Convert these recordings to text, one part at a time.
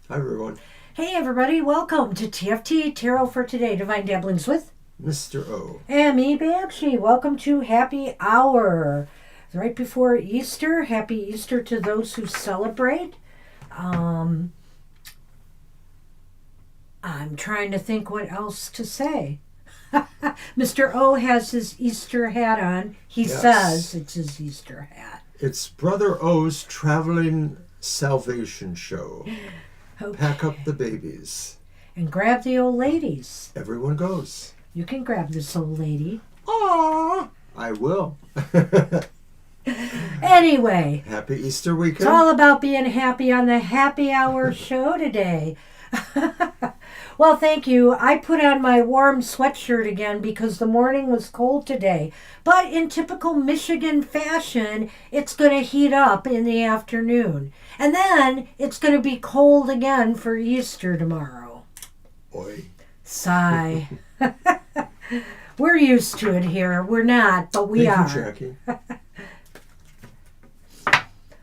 Hi, everyone. Hey everybody, welcome to TFT, Tarot for Today, Divine Dabblings with Mr. O. and me, Banshee. Welcome to Happy Hour. Right before Easter, Happy Easter to those who celebrate. I'm trying to think what else to say. Mr. O has his Easter hat on. He Yes. says it's his Easter hat. It's Brother O's Traveling Salvation Show. Okay. Pack up the babies. And grab the old ladies. Everyone goes. You can grab this old lady. Aww. I will. Anyway. Happy Easter weekend. It's all about being happy on the Happy Hour show today. Well, thank you. I put on my warm sweatshirt again because the morning was cold today. But in typical Michigan fashion, it's going to heat up in the afternoon. And then it's going to be cold again for Easter tomorrow. Oi. Sigh. We're used to it here. We're not, but we are. Thank you, Jackie.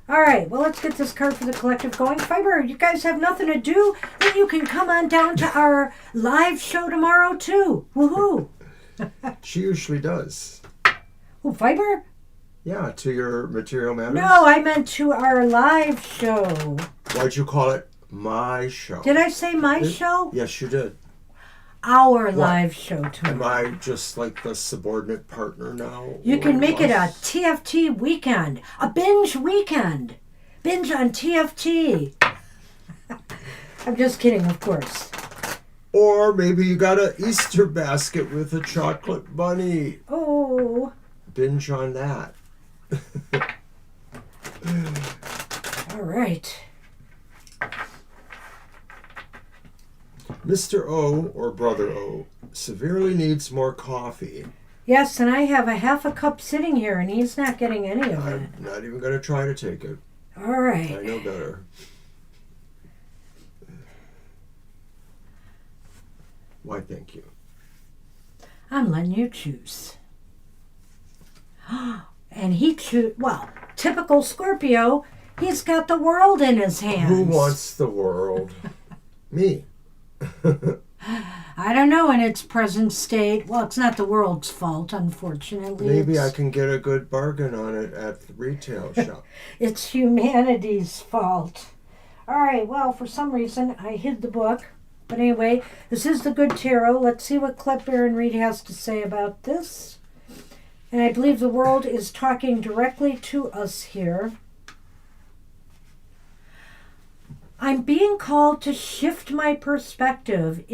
All right, well, let's get this card for the collective going. Fiber, you guys have nothing to do? Then you can come on down to our live show tomorrow, too. Woohoo! She usually does. Who, Fiber? Yeah, to your Material Matters. No, I meant to our live show. Why'd you call it my show? Did I say my show? Yes, you did. Our live show tomorrow. Am I just like the subordinate partner now? You can make it a what? TFT weekend, a binge weekend. Binge on TFT. I'm just kidding, of course. Or maybe you got an Easter basket with a chocolate bunny. Oh. Binge on that. All right. Mr. O, or Brother O, severely needs more coffee. Yes, and I have a half a cup sitting here, and he's not getting any of it. I'm not even going to try to take it. All right. I know better. Why, thank you. I'm letting you choose. And he well, typical Scorpio, he's got the world in his hands. Who wants the world? Me. I don't know in its present state. Well, it's not the world's fault, unfortunately. Maybe I can get a good bargain on it at the retail shop. It's humanity's fault. All right, well, for some reason, I hid the book. But anyway, this is the good tarot. Let's see what Clep Baron Reed has to say about this. And I believe the world is talking directly to us here. I'm being called to shift my perspective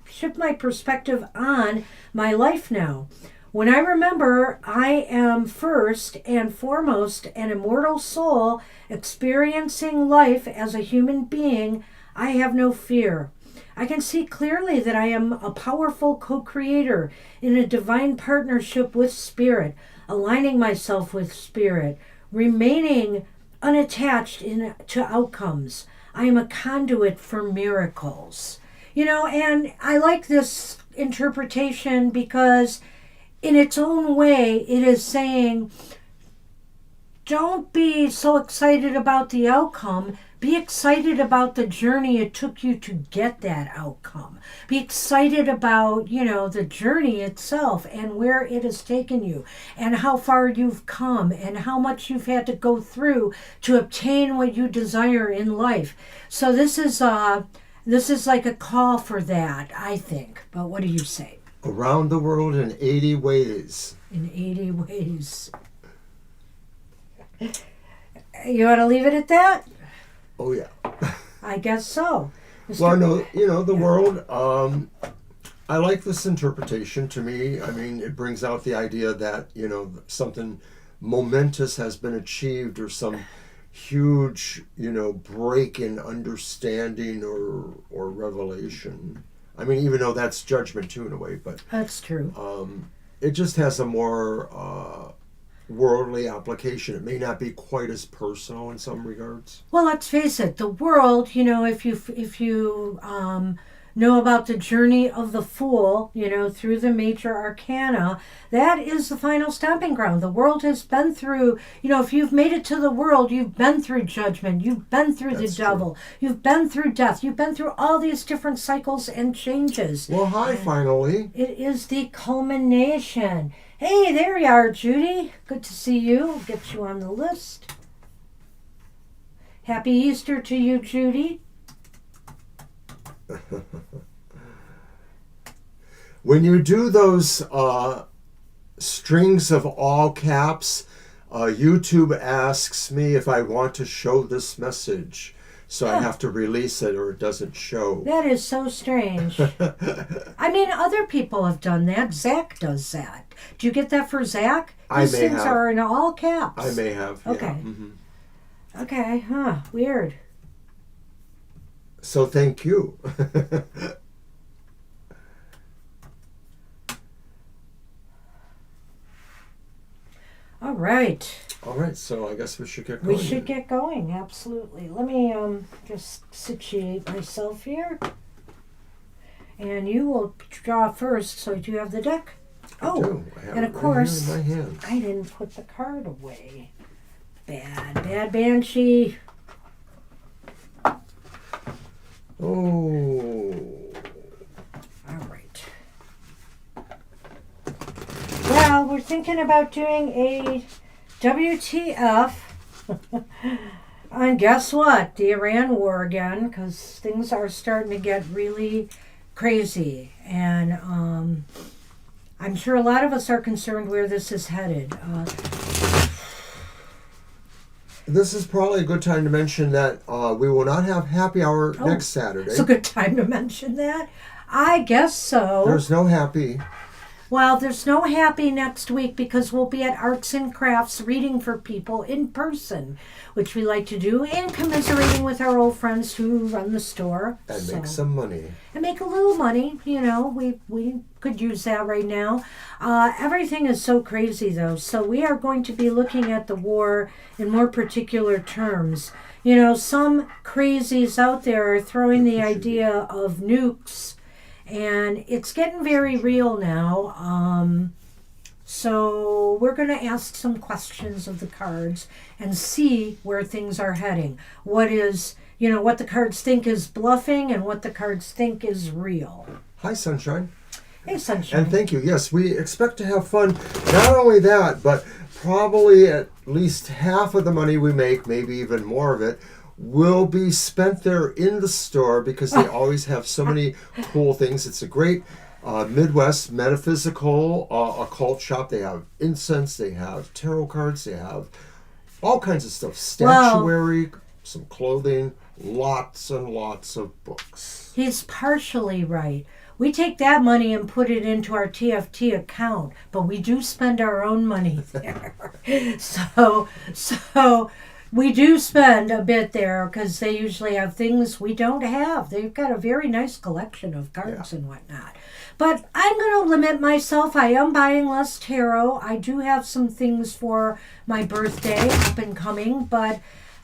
shift my perspective on my life now. When I remember I am first and foremost an immortal soul experiencing life as a human being, I have no fear. I can see clearly that I am a powerful co-creator in a divine partnership with Spirit, aligning myself with Spirit, remaining unattached to outcomes. I am a conduit for miracles. And I like this interpretation because in its own way, it is saying, don't be so excited about the outcome. Be excited about the journey it took you to get that outcome. Be excited about, the journey itself and where it has taken you and how far you've come and how much you've had to go through to obtain what you desire in life. So this is like a call for that, I think. But what do you say? Around the world in 80 ways. In 80 ways. You want to leave it at that? Oh, yeah. I guess so. Well, no, the world, I like this interpretation. To me, I mean, it brings out the idea that, something momentous has been achieved or some huge, break in understanding or revelation. I mean, even though that's judgment too in a way, but That's true. It just has a more worldly application. It may not be quite as personal in some regards. Well, let's face it. The world, if you know about the journey of the Fool, through the major arcana. That is the final stomping ground. The world has been through, if you've made it to the world, you've been through judgment, you've been through That's the devil, you've been through death, you've been through all these different cycles and changes. Well, hi, finally. It is the culmination. Hey, there you are, Judy. Good to see you. I'll get you on the list. Happy Easter to you, Judy. When you do those strings of all caps, YouTube asks me if I want to show this message. So I have to release it or it doesn't show. That is so strange. I mean, other people have done that. Zach does that. Do you get that for Zach? These things are in all caps. I may have. Okay. Yeah. Mm-hmm. Okay, weird. So thank you. All right. All right, so I guess we should get going. We should get going, absolutely. Let me just situate myself here. And you will draw first, so you have the deck. I do. I have and it of course, right here in my hand. I didn't put the card away. Bad Banshee. Oh. All right. Well, we're thinking about doing a WTF. And guess what? The Iran war again, because things are starting to get really crazy. And I'm sure a lot of us are concerned where this is headed. This is probably a good time to mention that we will not have happy hour next Saturday. It's a good time to mention that. I guess so. There's no happy. Well, there's no happy next week because we'll be at Arts and Crafts reading for people in person, which we like to do, and commiserating with our old friends who run the store. And make some money. And make a little money. We could use that right now. Everything is so crazy, though. So we are going to be looking at the war in more particular terms. Some crazies out there are throwing the idea of nukes. And it's getting very real now. So we're going to ask some questions of the cards and see where things are heading. What the cards think is bluffing and what the cards think is real. Hi, Sunshine. Hey, Sunshine. And thank you. Yes, we expect to have fun. Not only that, but probably at least half of the money we make, maybe even more of it, will be spent there in the store because they always have so many cool things. It's a great Midwest metaphysical occult shop. They have incense, they have tarot cards, they have all kinds of stuff. Statuary, some clothing, lots and lots of books. He's partially right. We take that money and put it into our TFT account, but we do spend our own money there. So we do spend a bit there because they usually have things we don't have. They've got a very nice collection of cards and whatnot. But I'm going to limit myself. I am buying less tarot. I do have some things for my birthday up and coming, but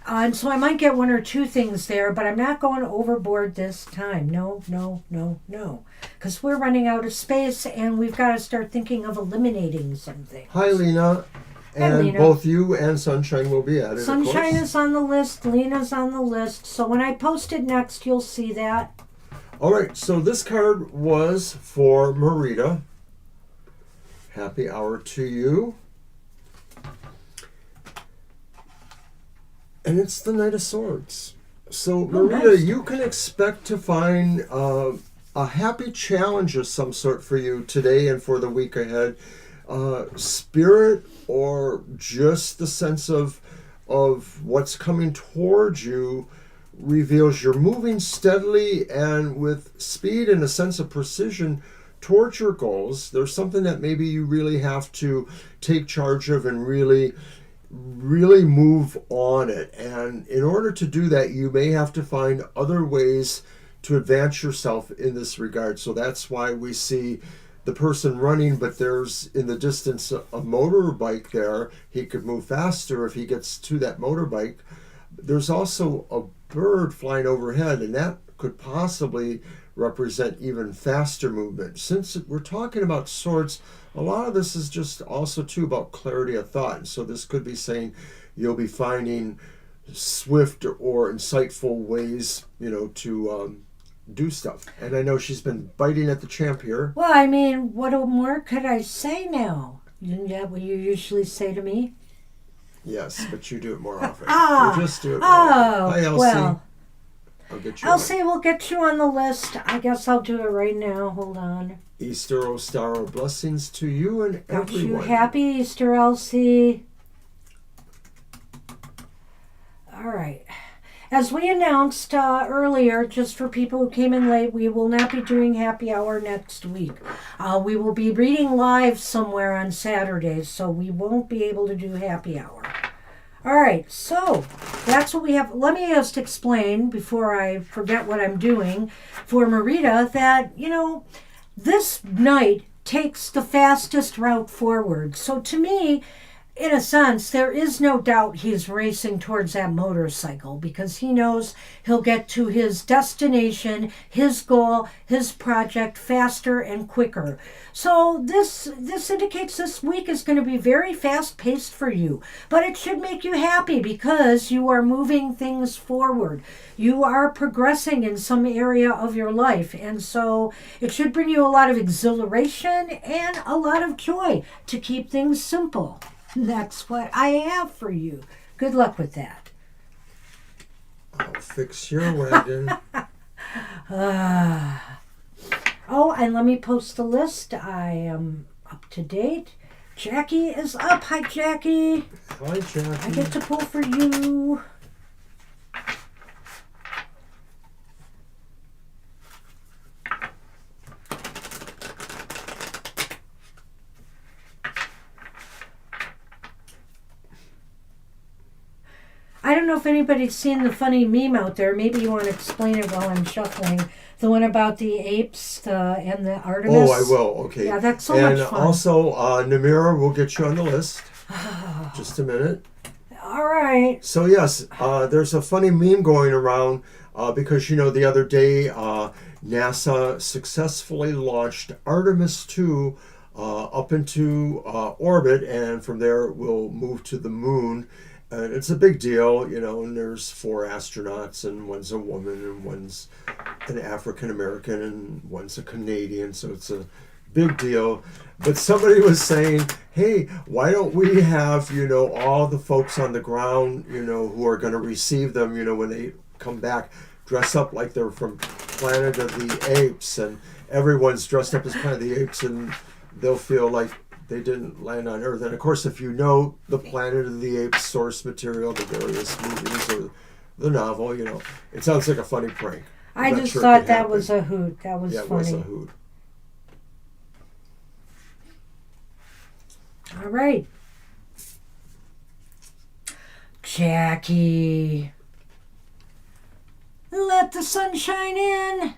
and so I might get one or two things there, but I'm not going overboard this time. No. Because we're running out of space and we've got to start thinking of eliminating some things. Hi, Lena. And Lena. Both you and Sunshine will be at it. Sunshine is on the list. Lena's on the list. So when I post it next, you'll see that. All right. So this card was for Marita. Happy hour to you. And it's the Knight of Swords. So Marita, nice. You can expect to find a happy challenge of some sort for you today and for the week ahead. Spirit or just the sense of what's coming towards you reveals you're moving steadily and with speed and a sense of precision towards your goals. There's something that maybe you really have to take charge of and really move on it. And in order to do that, you may have to find other ways to advance yourself in this regard. So that's why we see the person running, but there's in the distance a motorbike there. He could move faster if he gets to that motorbike. There's also a bird flying overhead, and that could possibly represent even faster movement. Since we're talking about swords, a lot of this is just also too about clarity of thought. And so this could be saying you'll be finding swift or insightful ways, to do stuff. And I know she's been biting at the champ here. Well, I mean, what more could I say now? Isn't that what you usually say to me? Yes, but you do it more often. Ah, You just do it more often. Hi, Elsie. well, I'll get you Elsie, we'll get you on the list. I guess I'll do it right now. Hold on. Easter, O Star, O blessings to you and Got everyone. you. Happy Easter, Elsie. All right. As we announced earlier, just for people who came in late, we will not be doing happy hour next week. We will be reading live somewhere on Saturdays, so we won't be able to do happy hour. All right, so that's what we have. Let me just explain before I forget what I'm doing for Marita that, this night takes the fastest route forward. So to me, in a sense, there is no doubt he's racing towards that motorcycle because he knows he'll get to his destination, his goal, his project faster and quicker. So this indicates this week is going to be very fast-paced for you, but it should make you happy because you are moving things forward. You are progressing in some area of your life, and so it should bring you a lot of exhilaration and a lot of joy to keep things simple. That's what I have for you. Good luck with that. I'll fix your wagon. Oh, and let me post the list. I am up to date. Jackie is up. Hi, Jackie. Hi, Jackie. I get to pull for you. I don't know if anybody's seen the funny meme out there. Maybe you want to explain it while I'm shuffling. The one about the apes and the Artemis. Oh, I will. Okay. Yeah, that's so much fun. And also, Namira will get you on the list. Just a minute. All right. So, yes, there's a funny meme going around because, the other day NASA successfully launched Artemis 2 up into orbit, and from there we'll move to the moon. And it's a big deal, and there's 4 astronauts, and one's a woman, and one's an African American, and one's a Canadian, so it's a big deal. But somebody was saying, hey, why don't we have, all the folks on the ground, who are going to receive them, when they come back, dress up like they're from Planet of the Apes, and everyone's dressed up as Planet of the Apes, and they'll feel like they didn't land on Earth. And of course, if you know the Planet of the Apes source material, the various movies or the novel, it sounds like a funny prank. I just thought that was a hoot. That was funny. Yeah, it was a hoot. All right. Jackie. Let the sun shine in.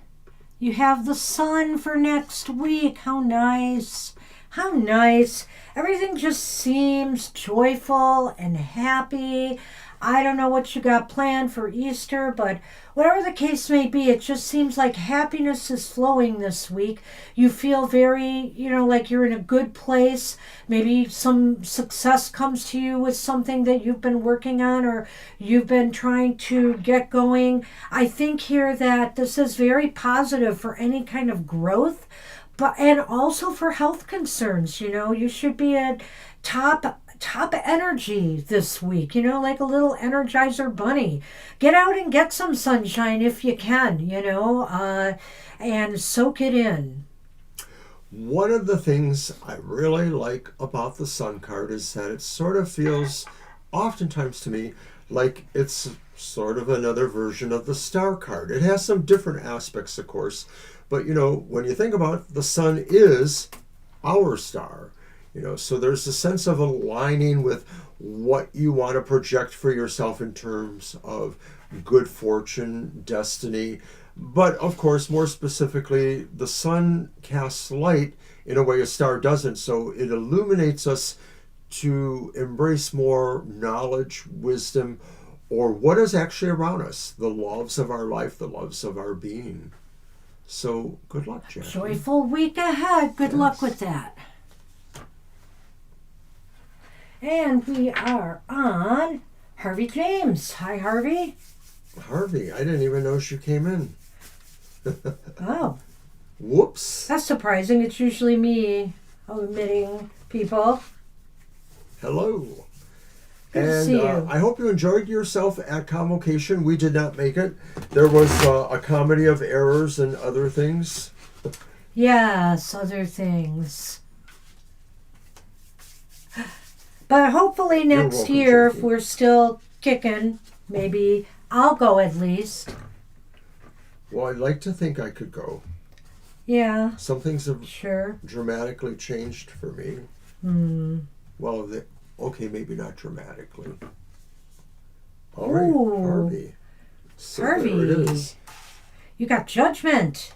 You have the sun for next week. How nice. How nice. Everything just seems joyful and happy. I don't know what you got planned for Easter, but whatever the case may be, it just seems like happiness is flowing this week. You feel very, like you're in a good place. Maybe some success comes to you with something that you've been working on or you've been trying to get going. I think here that this is very positive for any kind of growth. And also for health concerns, you should be at top energy this week, like a little Energizer bunny. Get out and get some sunshine if you can, and soak it in. One of the things I really like about the Sun card is that it sort of feels, oftentimes to me, like it's sort of another version of the Star card. It has some different aspects, of course. But, when you think about it, the sun is our star, so there's a sense of aligning with what you want to project for yourself in terms of good fortune, destiny. But, of course, more specifically, the sun casts light in a way a star doesn't. So it illuminates us to embrace more knowledge, wisdom, or what is actually around us, the loves of our life, the loves of our being. So good luck, Jackie. Joyful week ahead. Good luck with that. And we are on Harvey James. Hi, Harvey. Harvey, I didn't even know she came in. Oh. Whoops. That's surprising. It's usually me omitting people. Hello. Good to And see you. I hope you enjoyed yourself at Convocation. We did not make it. There was a comedy of errors and other things. Yes, other things. But hopefully next welcome, year, Jackie. if we're still kicking, maybe I'll go at least. Well, I'd like to think I could go. Yeah, Some things have sure. dramatically changed for me. Well, okay, maybe not dramatically. All right, Ooh. Harvey. So Harvey. there it is. You got Judgment.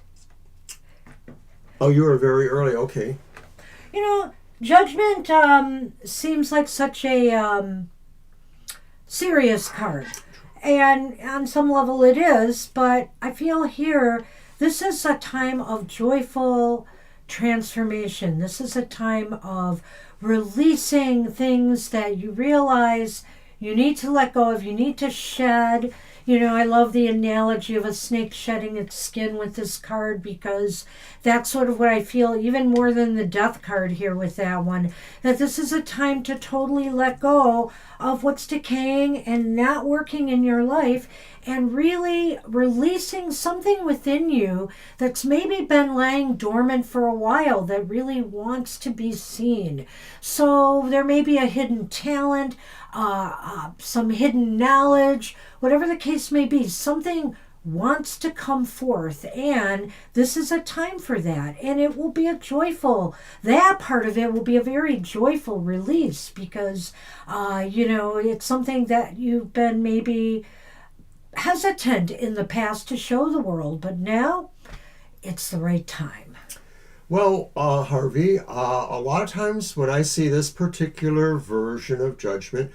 Oh, you were very early. Okay. You know, Judgment seems like such a serious card. And on some level it is, but I feel here this is a time of joyful transformation. This is a time of releasing things that you realize you need to let go of, you need to shed. You know, I love the analogy of a snake shedding its skin with this card, because that's sort of what I feel, even more than the death card here with that one, that this is a time to totally let go of what's decaying and not working in your life, and really releasing something within you that's maybe been laying dormant for a while that really wants to be seen. So there may be a hidden talent, some hidden knowledge, whatever the case may be, something wants to come forth, and this is a time for that, and it will be a joyful, that part of it will be a very joyful release, because it's something that you've been maybe hesitant in the past to show the world, but now it's the right time. Well, Harvey, a lot of times when I see this particular version of Judgment,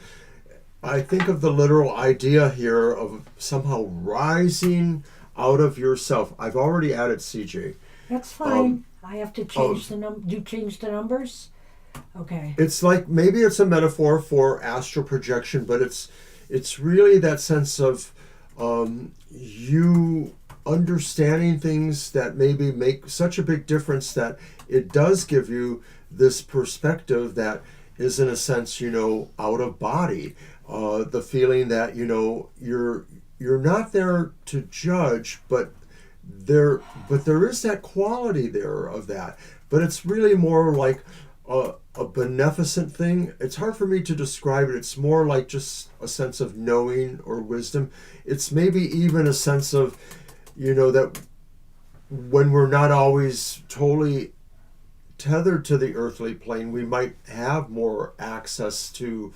I think of the literal idea here of somehow rising out of yourself. I've already added CJ. That's fine. I have to change change the numbers? Okay. It's like, maybe it's a metaphor for astral projection, but it's really that sense of you understanding things that maybe make such a big difference that it does give you this perspective that is, in a sense, out of body. The feeling that you're not there to judge, but there is that quality there of that. But it's really more like a beneficent thing. It's hard for me to describe it. It's more like just a sense of knowing or wisdom. It's maybe even a sense of that when we're not always totally tethered to the earthly plane, we might have more access to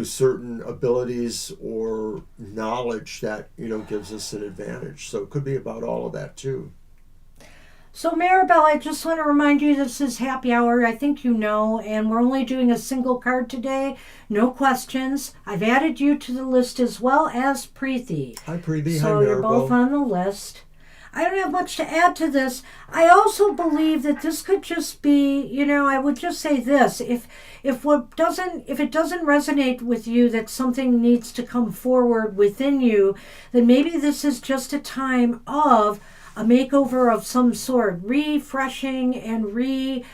certain abilities or knowledge that gives us an advantage. So it could be about all of that too. So Maribel, I just want to remind you this is happy hour. I think you know, and we're only doing a single card today. No questions. I've added you to the list as well as Preeti. Hi Preeti. So hi you're both on the list. I don't have much to add to this. I also believe that this could just be, I would just say this. If it doesn't resonate with you that something needs to come forward within you, then maybe this is just a time of a makeover of some sort, refreshing and redoing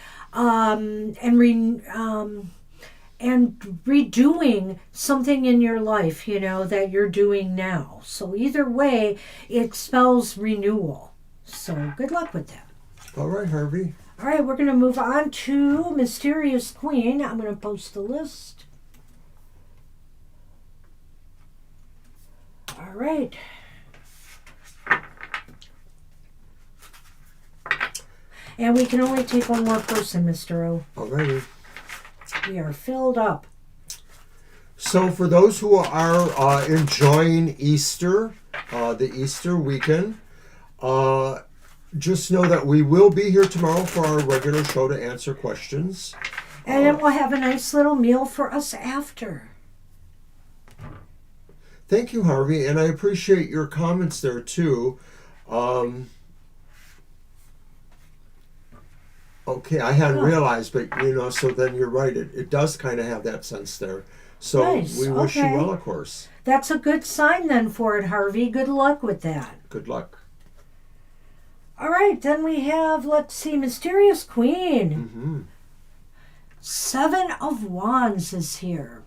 something in your life, that you're doing now. So either way, it spells renewal. So good luck with that. All right, Harvey. All right, we're going to move on to Mysterious Queen. I'm going to post the list. All right. And we can only take one more person, Mr. O. All righty. We are filled up. So for those who are enjoying Easter, the Easter weekend, just know that we will be here tomorrow for our regular show to answer questions. And then we'll have a nice little meal for us after. Thank you, Harvey, and I appreciate your comments there too. Okay, I hadn't realized, but so then you're right. It does kind of have that sense there. So Nice. we wish you Okay. well, of course. That's a good sign then for it, Harvey. Good luck with that. Good luck. All right, then we have, let's see, Mysterious Queen. Mm-hmm. 7 of Wands is here.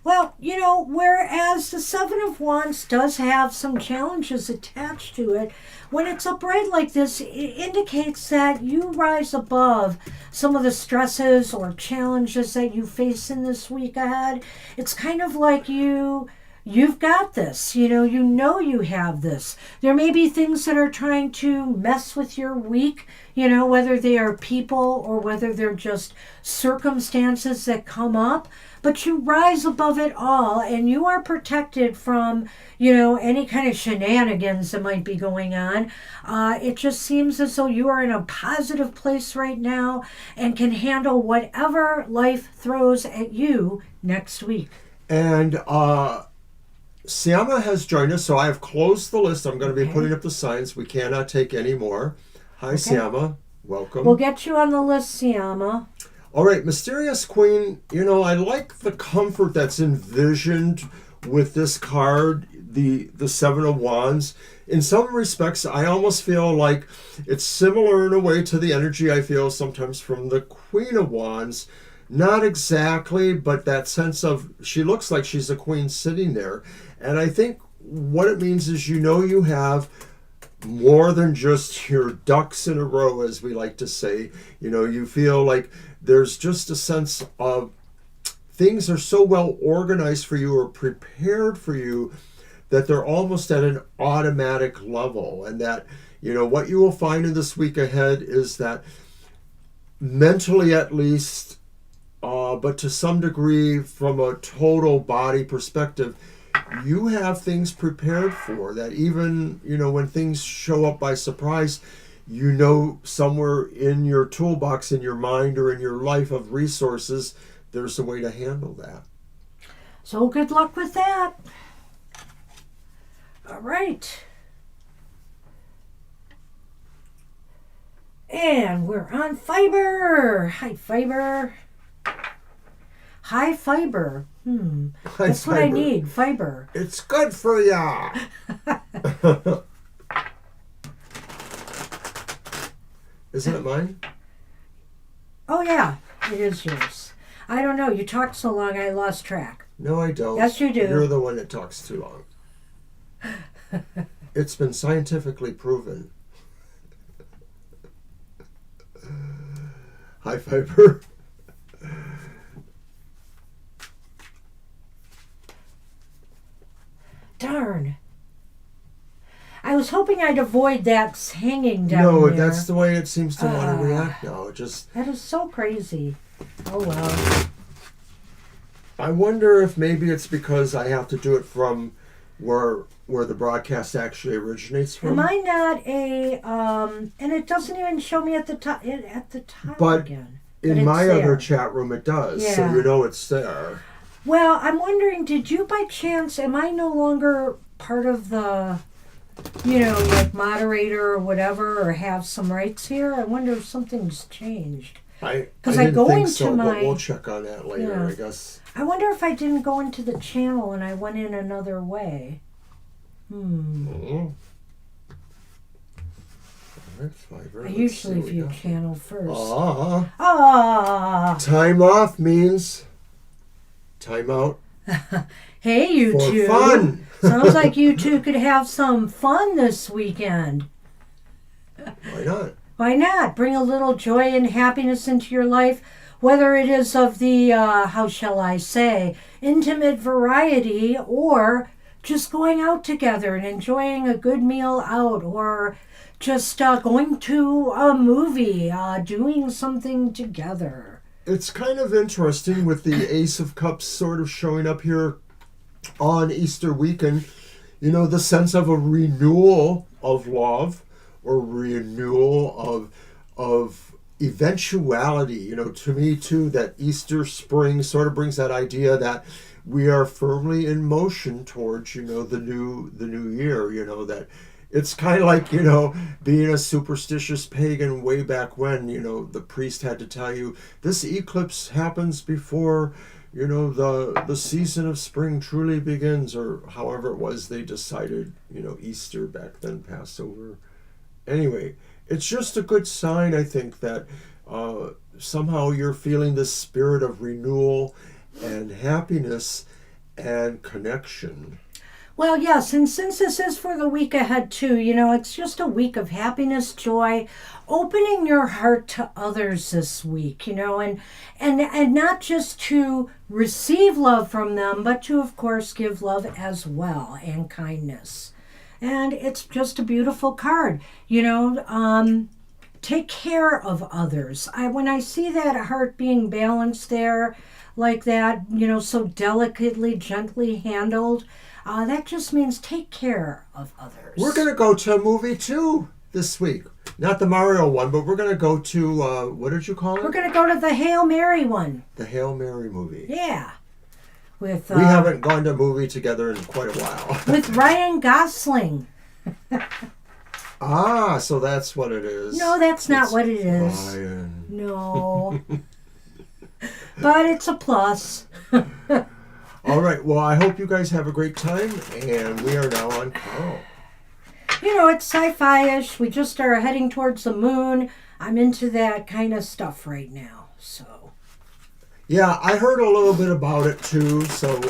Well, whereas the 7 of Wands does have some challenges attached to it, when it's upright like this, it indicates that you rise above some of the stresses or challenges that you face in this week ahead. It's kind of like you've got this. You know you have this. There may be things that are trying to mess with your week, whether they are people or whether they're just circumstances that come up. But you rise above it all, and you are protected from, any kind of shenanigans that might be going on. It just seems as though you are in a positive place right now and can handle whatever life throws at you next week. And Siama has joined us, so I have closed the list. I'm going to be putting up the signs. We cannot take any more. Hi, Siama. Welcome. We'll get you on the list, Siama. All right, Mysterious Queen, I like the comfort that's envisioned with this card, the 7 of Wands. In some respects, I almost feel like it's similar in a way to the energy I feel sometimes from the Queen of Wands. Not exactly, but that sense of she looks like she's a queen sitting there. And I think what it means is you have more than just your ducks in a row, as we like to say. You feel like there's just a sense of things are so well organized for you or prepared for you that they're almost at an automatic level. And that, what you will find in this week ahead is that mentally at least, but to some degree from a total body perspective, you have things prepared for that. Even, when things show up by surprise, somewhere in your toolbox, in your mind or in your life of resources, there's a way to handle that. So good luck with that. All right. And we're on Fiber. Hi, Fiber. High fiber. That's what I need, fiber. It's good for ya. Isn't it mine? Oh, yeah, it is yours. I don't know. You talked so long, I lost track. No, I don't. Yes, you do. You're the one that talks too long. It's been scientifically proven. High fiber. Darn. I was hoping I'd avoid that hanging down there. No, that's the way it seems to want to react now. That is so crazy. Oh, well. I wonder if maybe it's because I have to do it from where the broadcast actually originates from. Am I not and it doesn't even show me at the top again. In my other chat room it does, yeah. So it's there. Well, I'm wondering, did you by chance, am I no longer part of the, like moderator or whatever, or have some rights here? I wonder if something's changed. Because I didn't think so, but we'll check on that later, I guess. I wonder if I didn't go into the channel and I went in another way. Mm-hmm. I usually view channel first. Time off means time out. Hey, you two. For fun. Sounds like you two could have some fun this weekend. Why not? Why not? Bring a little joy and happiness into your life, whether it is of the, how shall I say, intimate variety, or just going out together and enjoying a good meal out, or just going to a movie, doing something together. It's kind of interesting with the Ace of Cups sort of showing up here on Easter weekend. The sense of a renewal of love or renewal of eventuality, to me too, that Easter spring sort of brings that idea that we are firmly in motion towards, the new year, that it's kind of like, being a superstitious pagan way back when, the priest had to tell you this eclipse happens before, the season of spring truly begins, or however it was they decided, Easter back then, Passover. Anyway, it's just a good sign, I think, that somehow you're feeling this spirit of renewal and happiness and connection. Well, yes, and since this is for the week ahead too, it's just a week of happiness, joy, opening your heart to others this week, and not just to receive love from them, but to, of course, give love as well, and kindness. And it's just a beautiful card, take care of others. When I see that heart being balanced there like that, so delicately, gently handled, that just means take care of others. We're going to go to a movie too this week. Not the Mario one, but we're going to go to, what did you call it? We're going to go to the Hail Mary one. The Hail Mary movie. Yeah. We haven't gone to a movie together in quite a while. With Ryan Gosling. So that's what it is. No, that's not what it is. Ryan. No. But it's a plus. All right. Well, I hope you guys have a great time, and we are now on Carl. It's sci-fi-ish. We just are heading towards the moon. I'm into that kind of stuff right now, so. Yeah, I heard a little bit about it too. So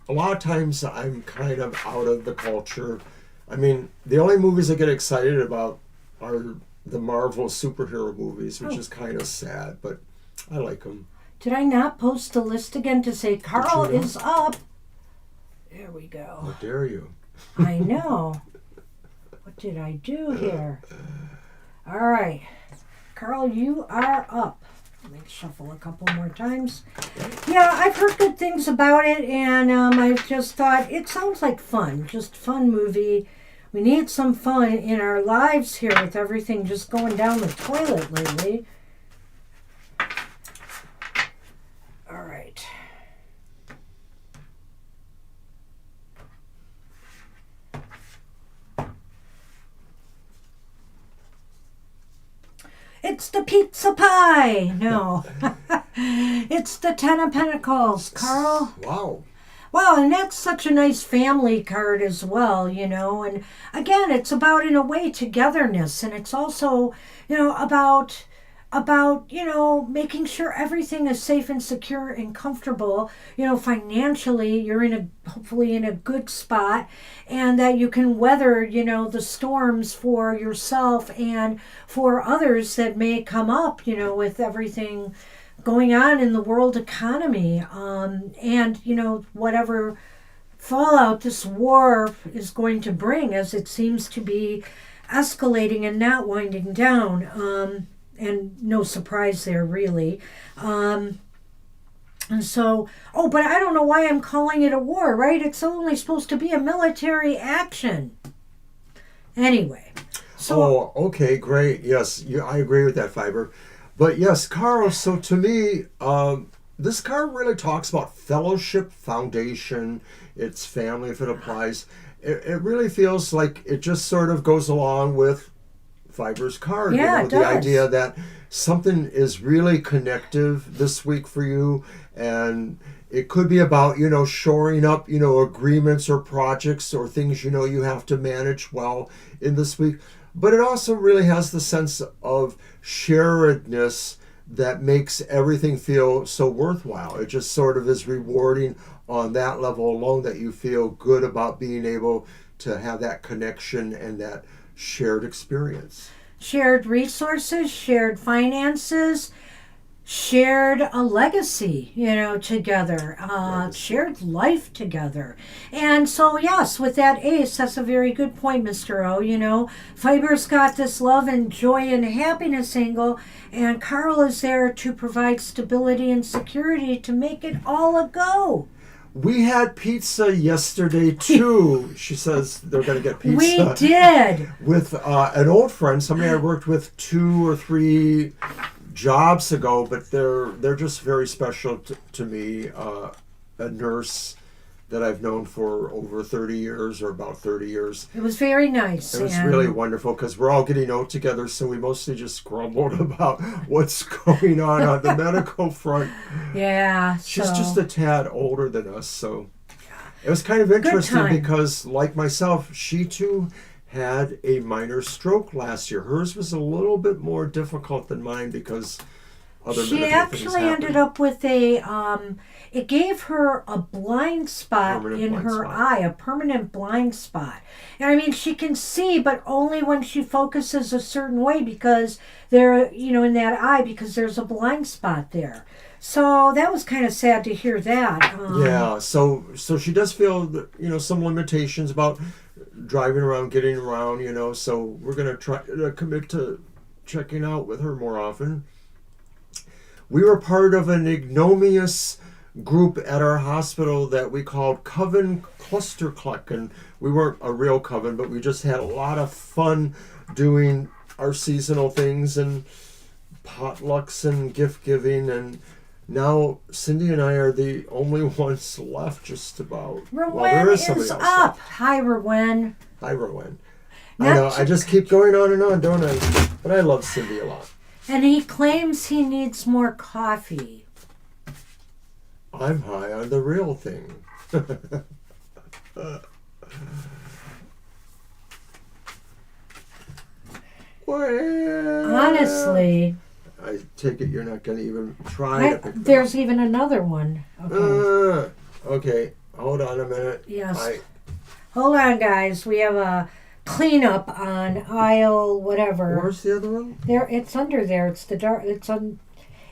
a lot of times I'm kind of out of the culture. I mean, the only movies I get excited about are the Marvel superhero movies, which is kind of sad, but I like them. Did I not post the list again to say Carl is up? There we go. How dare you? I know. What did I do here? All right. Carl, you are up. Let me shuffle a couple more times. Yeah, I've heard good things about it, and I've just thought it sounds like fun. Just fun movie. We need some fun in our lives here with everything just going down the toilet lately. All right. It's the pizza pie. No. It's the Ten of Pentacles, Carl. Wow. Well, and that's such a nice family card as well, and again, it's about, in a way, togetherness, and it's also, about making sure everything is safe and secure and comfortable, financially, you're hopefully in a good spot, and that you can weather, the storms for yourself and for others that may come up, with everything going on in the world economy, and whatever fallout this war is going to bring, as it seems to be escalating and not winding down, and no surprise there really, and so but I don't know why I'm calling it a war, right? It's only supposed to be a military action anyway. So okay, great. Yes, I agree with that, Fiber. But yes, Carl, so to me, this card really talks about fellowship, foundation, it's family if it applies. It really feels like it just sort of goes along with Fiber's card. Yeah, it does. The idea that something is really connective this week for you, and it could be about, shoring up, agreements or projects or things, you have to manage well in this week. But it also really has the sense of sharedness that makes everything feel so worthwhile. It just sort of is rewarding on that level alone, that you feel good about being able to have that connection and that shared experience. Shared resources, shared finances, shared a legacy, together, shared life together. And so, yes, with that ace, that's a very good point, Mr. O. Fiber's got this love and joy and happiness angle, and Carl is there to provide stability and security to make it all a go. We had pizza yesterday too. She says they're going to get pizza. We did. With an old friend, somebody I worked with 2 or 3 jobs ago, but they're just very special to me. A nurse that I've known for over 30 years, or about 30 years. It was very nice. It was and really wonderful because we're all getting out together, so we mostly just grumbled about what's going on the medical front. Yeah. She's so, just a tad older than us, so it was kind of interesting time. because, like myself, she too had a minor stroke last year. Hers was a little bit more difficult than mine because other she medical things actually happened. ended up with it gave her a blind spot Permanent in blind her spot. eye, a permanent blind spot. And I mean, she can see, but only when she focuses a certain way because in that eye, because there's a blind spot there. So that was kind of sad to hear that. Yeah, so she does feel some limitations about driving around, getting around, so we're going to try to commit to checking out with her more often. We were part of an ignominious group at our hospital that we called Coven Cluster Cluck, and we weren't a real coven, but we just had a lot of fun doing our seasonal things and potlucks and gift giving, and now Cindy and I are the only ones left, just about. Rowan there is somebody is else up. left. Hi, Rowan. Hi, Rowan. Not I know, to- I just keep going on and on, don't I? But I love Cindy a lot. And he claims he needs more coffee. I'm high on the real thing. Well, Honestly, I take it you're not going to even try to pick them there's even another one. Okay. Okay, hold on a minute. Yes. Hold on, guys. We have a cleanup on aisle whatever. Where's the other one? There, it's under there. It's the dark.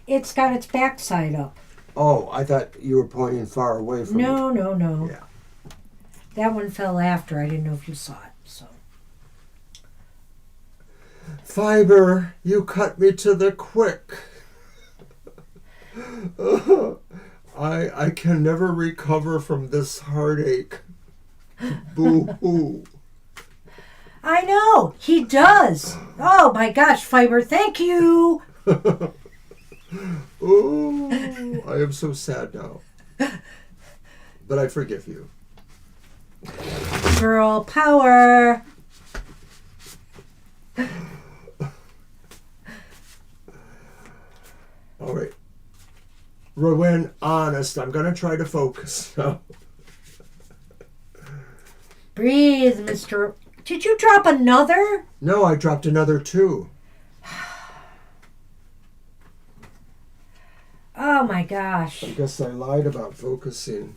It's got its backside up. Oh, I thought you were pointing far away from No. Yeah. That one fell after. I didn't know if you saw it. So. Fiber, you cut me to the quick. I can never recover from this heartache. Boo-hoo. I know he does. Oh my gosh, Fiber! Thank you. Oh, I am so sad now. But I forgive you. Girl power. All right. Rowan, honest, I'm going to try to focus now. Breathe, Mr. Did you drop another? No, I dropped another 2. Oh my gosh. I guess I lied about focusing.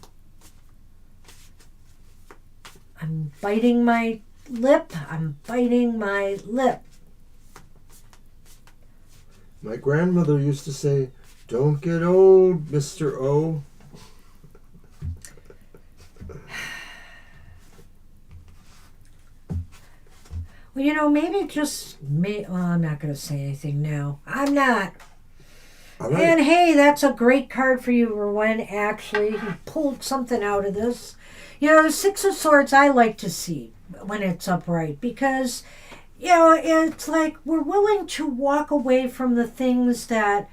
I'm biting my lip. I'm biting my lip. My grandmother used to say, "Don't get old, Mr. O." Well, maybe just well, I'm not going to say anything now. I'm not. All right. And hey, that's a great card for you, Rowan. Actually, he pulled something out of this. The Six of Swords I like to see when it's upright because, it's like we're willing to walk away from the things that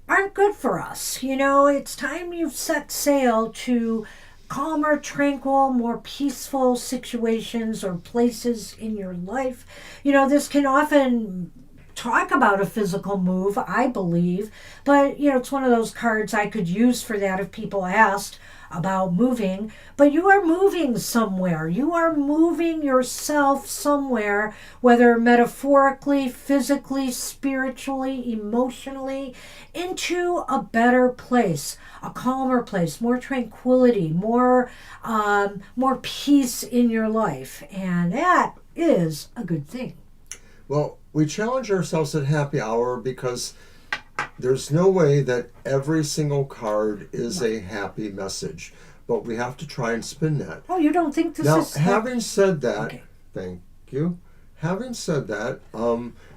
aren't good for us. It's time you've set sail to calmer, tranquil, more peaceful situations or places in your life. This can often talk about a physical move, I believe, but it's one of those cards I could use for that if people asked about moving. But you are moving somewhere. You are moving yourself somewhere, whether metaphorically, physically, spiritually, emotionally, into a better place, a calmer place, more tranquility, more peace in your life, and that is a good thing. Well, we challenge ourselves at happy hour because there's no way that every single card is a happy message, but we have to try and spin that. Oh, you don't think this Now, is... having said that, Okay. Thank you. Having said that,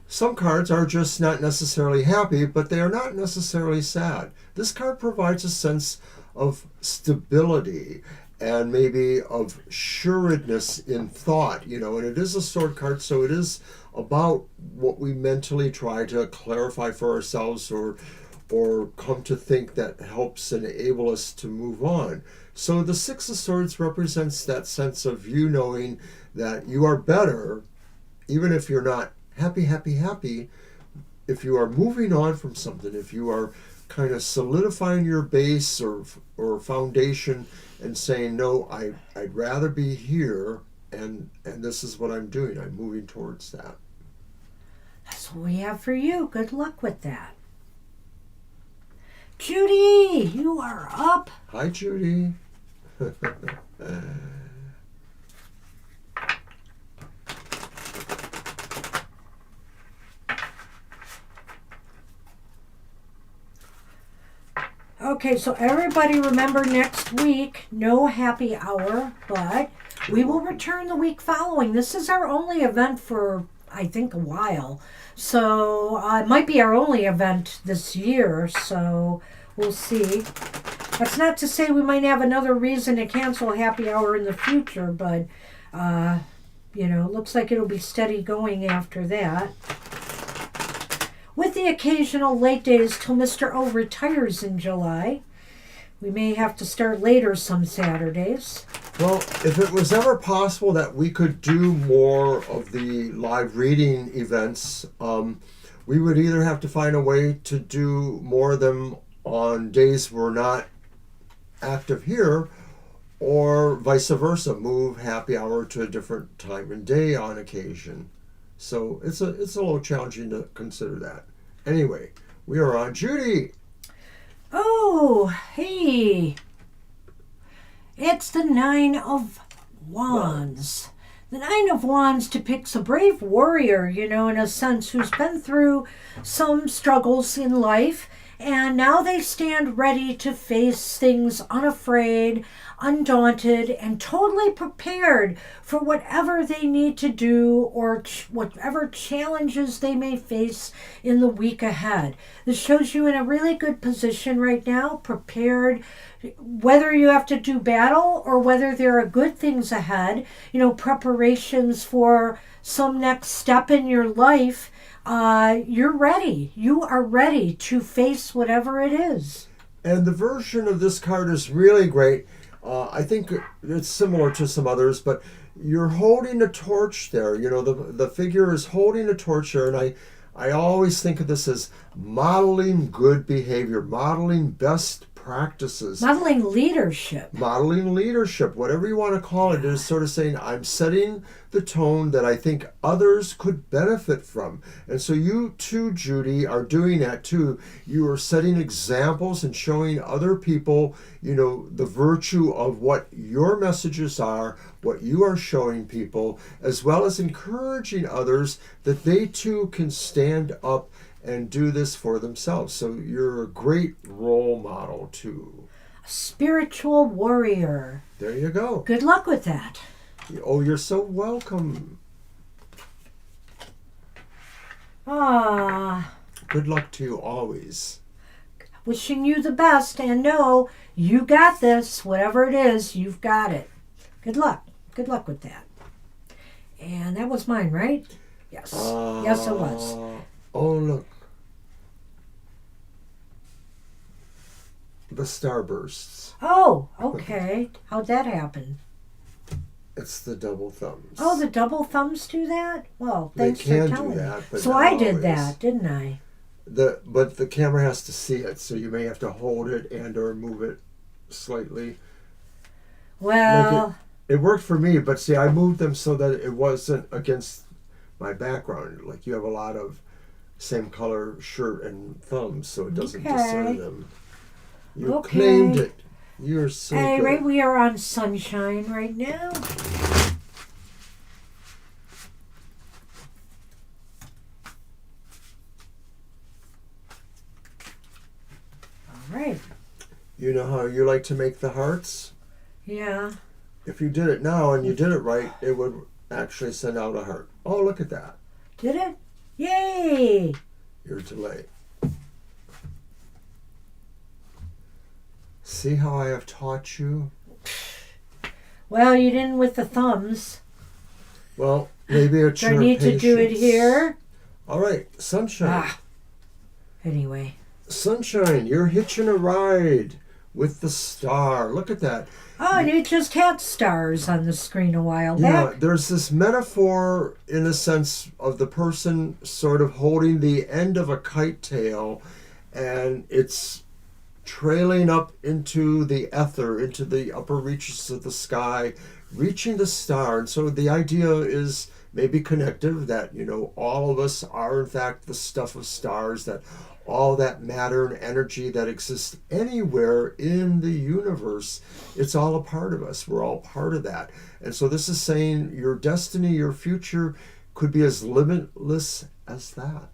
some cards are just not necessarily happy, but they are not necessarily sad. This card provides a sense of stability and maybe of sureness in thought, and it is a sword card, so it is about what we mentally try to clarify for ourselves or come to think that helps enable us to move on. So the Six of Swords represents that sense of you knowing that you are better, even if you're not happy, if you are moving on from something, if you are kind of solidifying your base or foundation and saying, no, I'd rather be here, and this is what I'm doing. I'm moving towards that. That's what we have for you. Good luck with that. Judy, you are up. Hi, Judy. Okay, so everybody remember next week, no happy hour, but we will return the week following. This is our only event for, I think, a while. So it might be our only event this year, so we'll see. That's not to say we might have another reason to cancel happy hour in the future, but, looks like it'll be steady going after that. With the occasional late days till Mr. O retires in July. We may have to start later some Saturdays. Well, if it was ever possible that we could do more of the live reading events, we would either have to find a way to do more of them on days we're not active here, or vice versa, move happy hour to a different time and day on occasion. So it's a little challenging to consider that. Anyway, we are on Judy. Oh, hey. It's the Nine of Wands. The Nine of Wands depicts a brave warrior, in a sense, who's been through some struggles in life, and now they stand ready to face things unafraid, undaunted, and totally prepared for whatever they need to do or whatever challenges they may face in the week ahead. This shows you in a really good position right now, prepared, whether you have to do battle or whether there are good things ahead, preparations for some next step in your life. You're ready. You are ready to face whatever it is. And the version of this card is really great. I think it's similar to some others, but you're holding a torch there. The figure is holding a torch there, and I always think of this as modeling good behavior, modeling best practices. Modeling leadership. Modeling leadership, whatever you want to call it, is sort of saying, I'm setting the tone that I think others could benefit from. And so you too, Judy, are doing that too. You are setting examples and showing other people, the virtue of what your messages are, what you are showing people, as well as encouraging others that they too can stand up and do this for themselves. So you're a great role model too. A spiritual warrior. There you go. Good luck with that. Oh, you're so welcome. Good luck to you always. Wishing you the best, and know you got this. Whatever it is, you've got it. Good luck. Good luck with that. And that was mine, right? Yes. Yes, it was. Oh, look. The starbursts. Oh, okay. How'd that happen? It's the double thumbs. Oh, the double thumbs do that? Well, thanks they can for telling do that, me. but So not I did always. that, didn't I? But the camera has to see it, so you may have to hold it and or move it slightly. Well, it worked for me, but see, I moved them so that it wasn't against my background. Like you have a lot of same color shirt and thumbs, so it doesn't discern them. You claimed it. You're so good. Right, we are on sunshine right now. All right. You know how you like to make the hearts? Yeah. If you did it now and you did it right, it would actually send out a heart. Oh, look at that. Did it? Yay! Your delay. See how I have taught you? Well, you didn't with the thumbs. Well, maybe it's Do I your need to do it patience. here? All right, sunshine. Anyway. Sunshine, you're hitching a ride with the star. Look at that. Oh, and it just had stars on the screen a while Yeah, back. there's this metaphor in a sense of the person sort of holding the end of a kite tail, and it's trailing up into the ether, into the upper reaches of the sky, reaching the star. And so the idea is maybe connective, that, you know, all of us are in fact the stuff of stars, that all that matter and energy that exists anywhere in the universe, it's all a part of us. We're all part of that. And so this is saying your destiny, your future could be as limitless as that.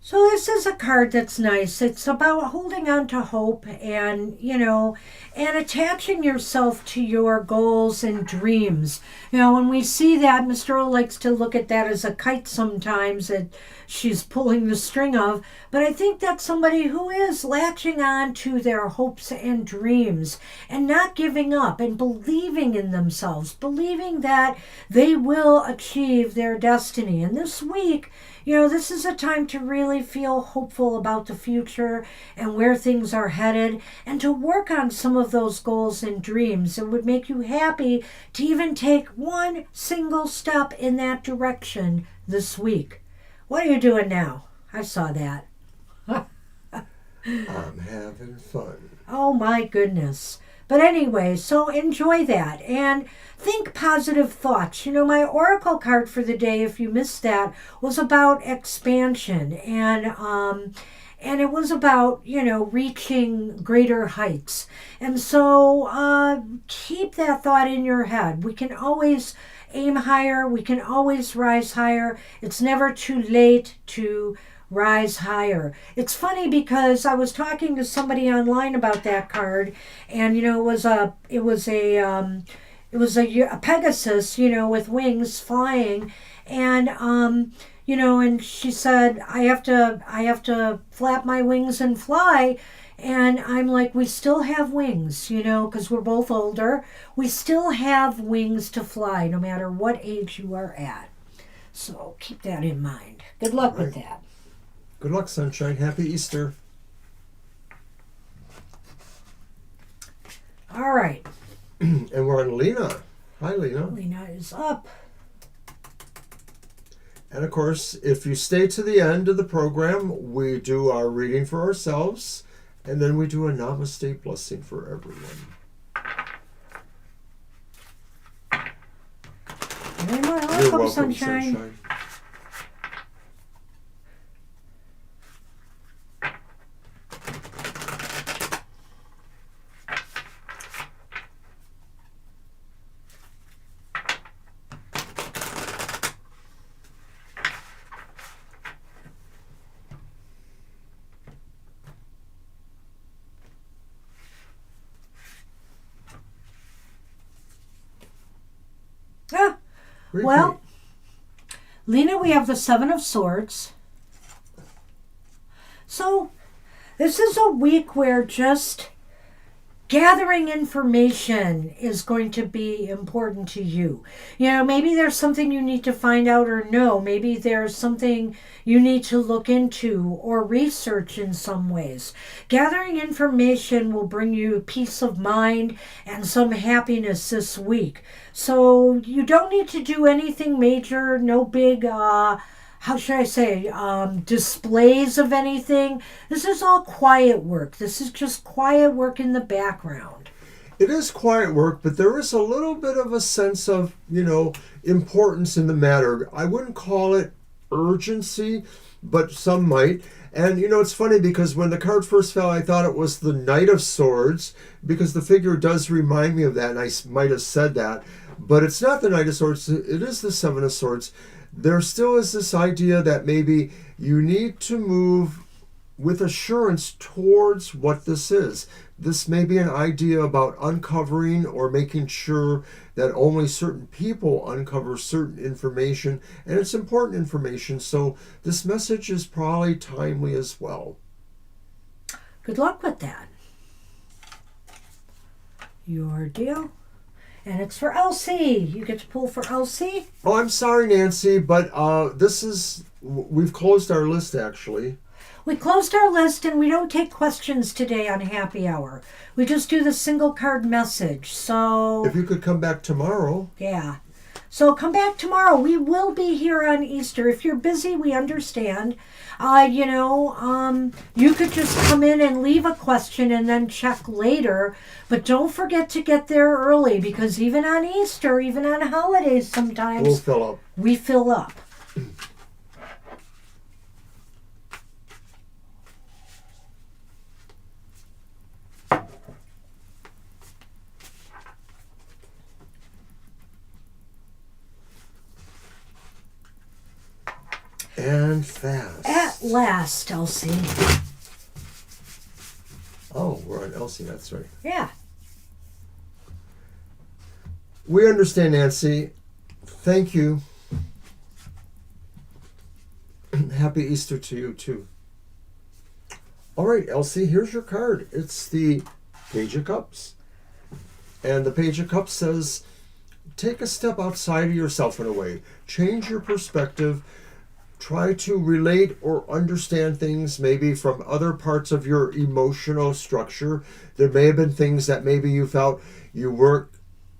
So this is a card that's nice. It's about holding on to hope and, and attaching yourself to your goals and dreams. When we see that, Mr. O likes to look at that as a kite sometimes that she's pulling the string of. But I think that's somebody who is latching on to their hopes and dreams and not giving up and believing in themselves, believing that they will achieve their destiny. And this week, this is a time to really feel hopeful about the future and where things are headed, and to work on some of those goals and dreams. It would make you happy to even take one single step in that direction this week. What are you doing now? I saw that. I'm having fun. Oh my goodness. But anyway, so enjoy that and think positive thoughts. My oracle card for the day, if you missed that, was about expansion and it was about, reaching greater heights. And so keep that thought in your head. We can always aim higher. We can always rise higher. It's never too late to rise higher. It's funny because I was talking to somebody online about that card, and it was a Pegasus, with wings flying, and and she said I have to flap my wings and fly. And I'm like, we still have wings, because we're both older. We still have wings to fly no matter what age you are at. So keep that in mind. Good luck with that. Good luck, Sunshine. Happy Easter. All right. And we're on Lena. Hi, Lena. Lena is up. And of course, if you stay to the end of the program, we do our reading for ourselves, and then we do a namaste blessing for everyone. You're welcome, Sunshine. Well, Lena, we have the Seven of Swords. So this is a week where just gathering information is going to be important to you. Maybe there's something you need to find out or know. Maybe there's something you need to look into or research in some ways. Gathering information will bring you peace of mind and some happiness this week. So you don't need to do anything major, no big displays of anything. This is all quiet work. This is just quiet work in the background. It is quiet work, but there is a little bit of a sense of, importance in the matter. I wouldn't call it urgency, but some might. And, it's funny because when the card first fell, I thought it was the Knight of Swords, because the figure does remind me of that, and I might have said that. But it's not the Knight of Swords. It is the Seven of Swords. There still is this idea that maybe you need to move with assurance towards what this is. This may be an idea about uncovering or making sure that only certain people uncover certain information, and it's important information, so this message is probably timely as well. Good luck with that. Your deal. And it's for Elsie. You get to pull for Elsie. Oh, I'm sorry, Nancy, but we've closed our list, actually. We closed our list and we don't take questions today on Happy Hour. We just do the single card message. So, If you could come back tomorrow. yeah. So come back tomorrow. We will be here on Easter. If you're busy, we understand. You could just come in and leave a question and then check later. But don't forget to get there early, because even on Easter, even on holidays, sometimes We'll fill up. we fill up. And fast. At last, Elsie. Oh, we're on Elsie, that's right. Yeah. We understand, Nancy. Thank you. Happy Easter to you, too. All right, Elsie, here's your card. It's the Page of Cups. And the Page of Cups says, take a step outside of yourself in a way. Change your perspective. Try to relate or understand things maybe from other parts of your emotional structure. There may have been things that maybe you felt you weren't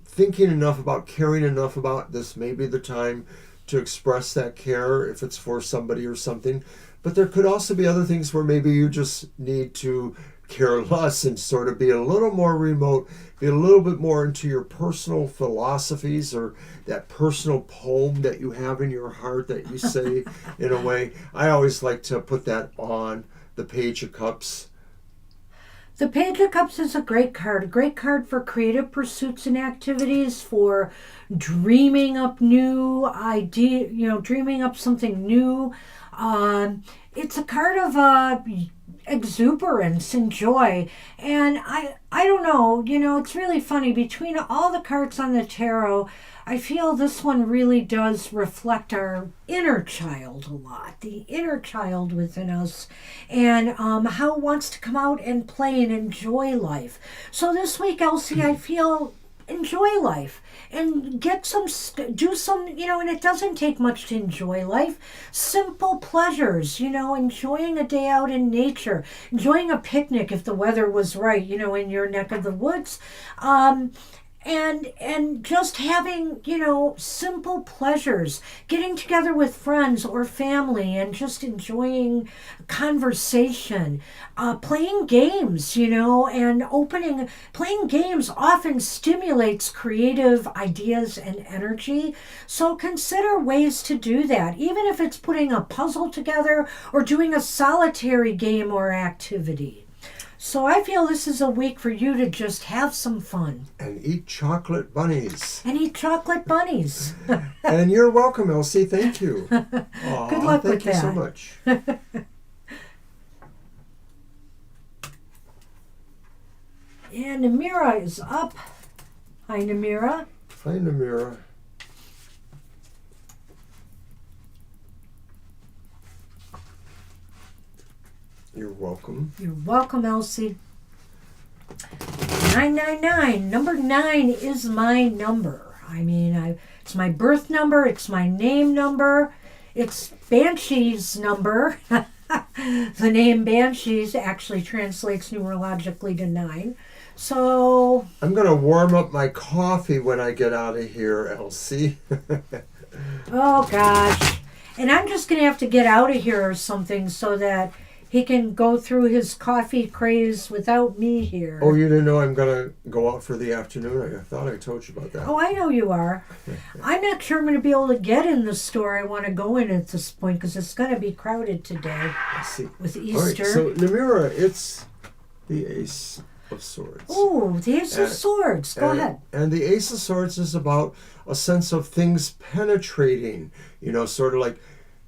thinking enough about, caring enough about. This may be the time to express that care if it's for somebody or something. But there could also be other things where maybe you just need to care less and sort of be a little more remote, be a little bit more into your personal philosophies or that personal poem that you have in your heart that you say in a way. I always like to put that on the Page of Cups. The Page of Cups is a great card for creative pursuits and activities, for dreaming up new idea, dreaming up something new. It's a card of exuberance and joy. And I don't know, it's really funny. Between all the cards on the tarot, I feel this one really does reflect our inner child a lot, the inner child within us, and how it wants to come out and play and enjoy life. So this week, Elsie, I feel enjoy life and do some, and it doesn't take much to enjoy life. Simple pleasures, enjoying a day out in nature, enjoying a picnic if the weather was right, in your neck of the woods. And just having, simple pleasures, getting together with friends or family and just enjoying conversation, playing games, and playing games often stimulates creative ideas and energy. So consider ways to do that, even if it's putting a puzzle together or doing a solitary game or activity. So I feel this is a week for you to just have some fun. And eat chocolate bunnies. And And you're welcome, Elsie. Thank you. Aw, good luck with that. Thank you so much. And Namira is up. Hi, Namira. Hi, Namira. You're welcome. You're welcome, Elsie. 999. Number 9 is my number. It's my birth number. It's my name number. It's Banshee's number. The name Banshees actually translates numerologically to 9. So I'm going to warm up my coffee when I get out of here, Elsie. oh, gosh. And I'm just going to have to get out of here or something so that he can go through his coffee craze without me here. Oh, you didn't know I'm going to go out for the afternoon? I thought I told you about that. Oh, I know you are. I'm not sure I'm going to be able to get in the store I want to go in at this point because it's going to be crowded today. I see. With Easter. All right, so, Namira, it's the Ace of Swords. Oh, the Ace of Swords. Go ahead. And the Ace of Swords is about a sense of things penetrating, sort of like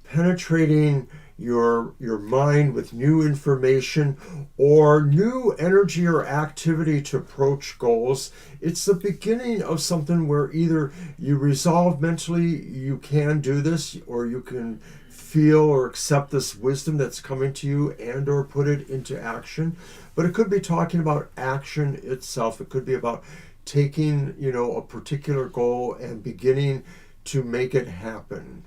penetrating your mind with new information or new energy or activity to approach goals. It's the beginning of something where either you resolve mentally you can do this, or you can feel or accept this wisdom that's coming to you and or put it into action. But it could be talking about action itself. It could be about taking, a particular goal and beginning to make it happen.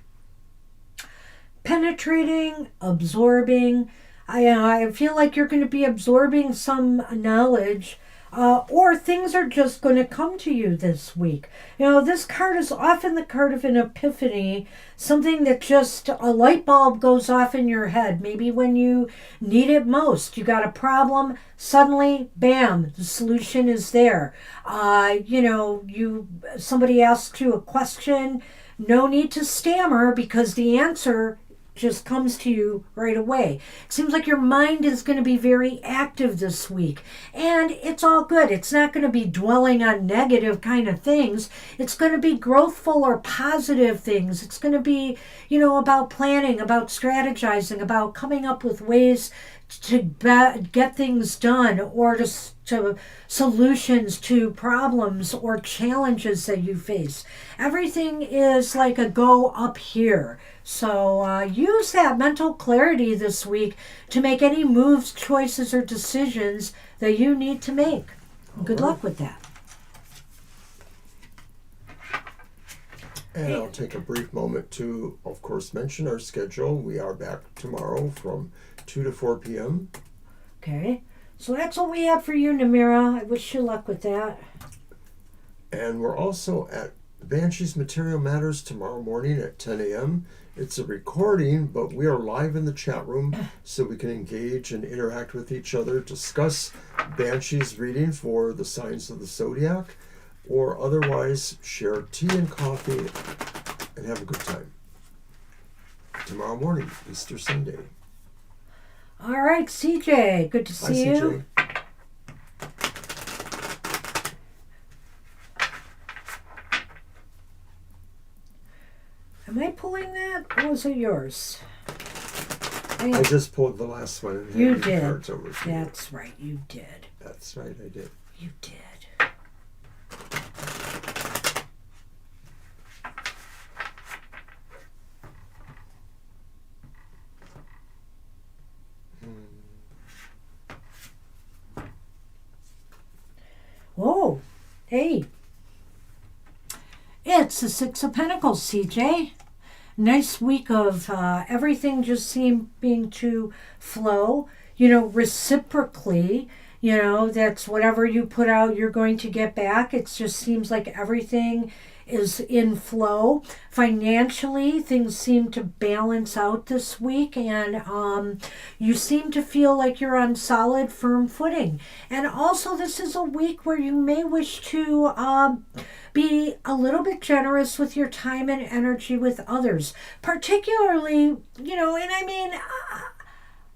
Penetrating, absorbing. I feel like you're going to be absorbing some knowledge, or things are just going to come to you this week. This card is often the card of an epiphany, something that just a light bulb goes off in your head. Maybe when you need it most, you got a problem, suddenly, bam, the solution is there. Somebody asks you a question, no need to stammer because the answer just comes to you right away. It seems like your mind is going to be very active this week, and it's all good. It's not going to be dwelling on negative kind of things. It's going to be growthful or positive things. It's going to be, about planning, about strategizing, about coming up with ways to get things done, or to solutions to problems or challenges that you face. Everything is like a go up here. So use that mental clarity this week to make any moves, choices, or decisions that you need to make. Good luck with that. And I'll take a brief moment to, of course, mention our schedule. We are back tomorrow from 2 to 4 p.m. Okay. So that's what we have for you, Namira. I wish you luck with that. And we're also at Banshee's Material Matters tomorrow morning at 10 a.m. It's a recording, but we are live in the chat room so we can engage and interact with each other, discuss Banshee's reading for the signs of the zodiac, or otherwise share tea and coffee and have a good time. Tomorrow morning, Easter Sunday. All right, CJ. Good to see you. CJ. Am I pulling that, or was it yours? I just pulled the last one and you handed the did. cards over to you. That's right, you did. That's right, I did. You did. Whoa, hey. It's the Six of Pentacles, CJ. Nice week of everything just seeming to flow, reciprocally. That's whatever you put out, you're going to get back. It just seems like everything is in flow. Financially, things seem to balance out this week, and you seem to feel like you're on solid, firm footing. And also, this is a week where you may wish to be a little bit generous with your time and energy with others, particularly,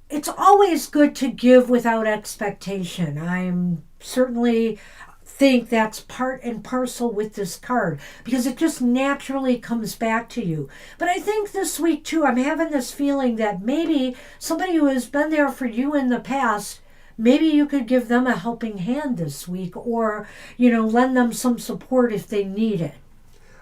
it's always good to give without expectation. I'm certainly think that's part and parcel with this card because it just naturally comes back to you. But I think this week too, I'm having this feeling that maybe somebody who has been there for you in the past, maybe you could give them a helping hand this week, or, lend them some support if they need it.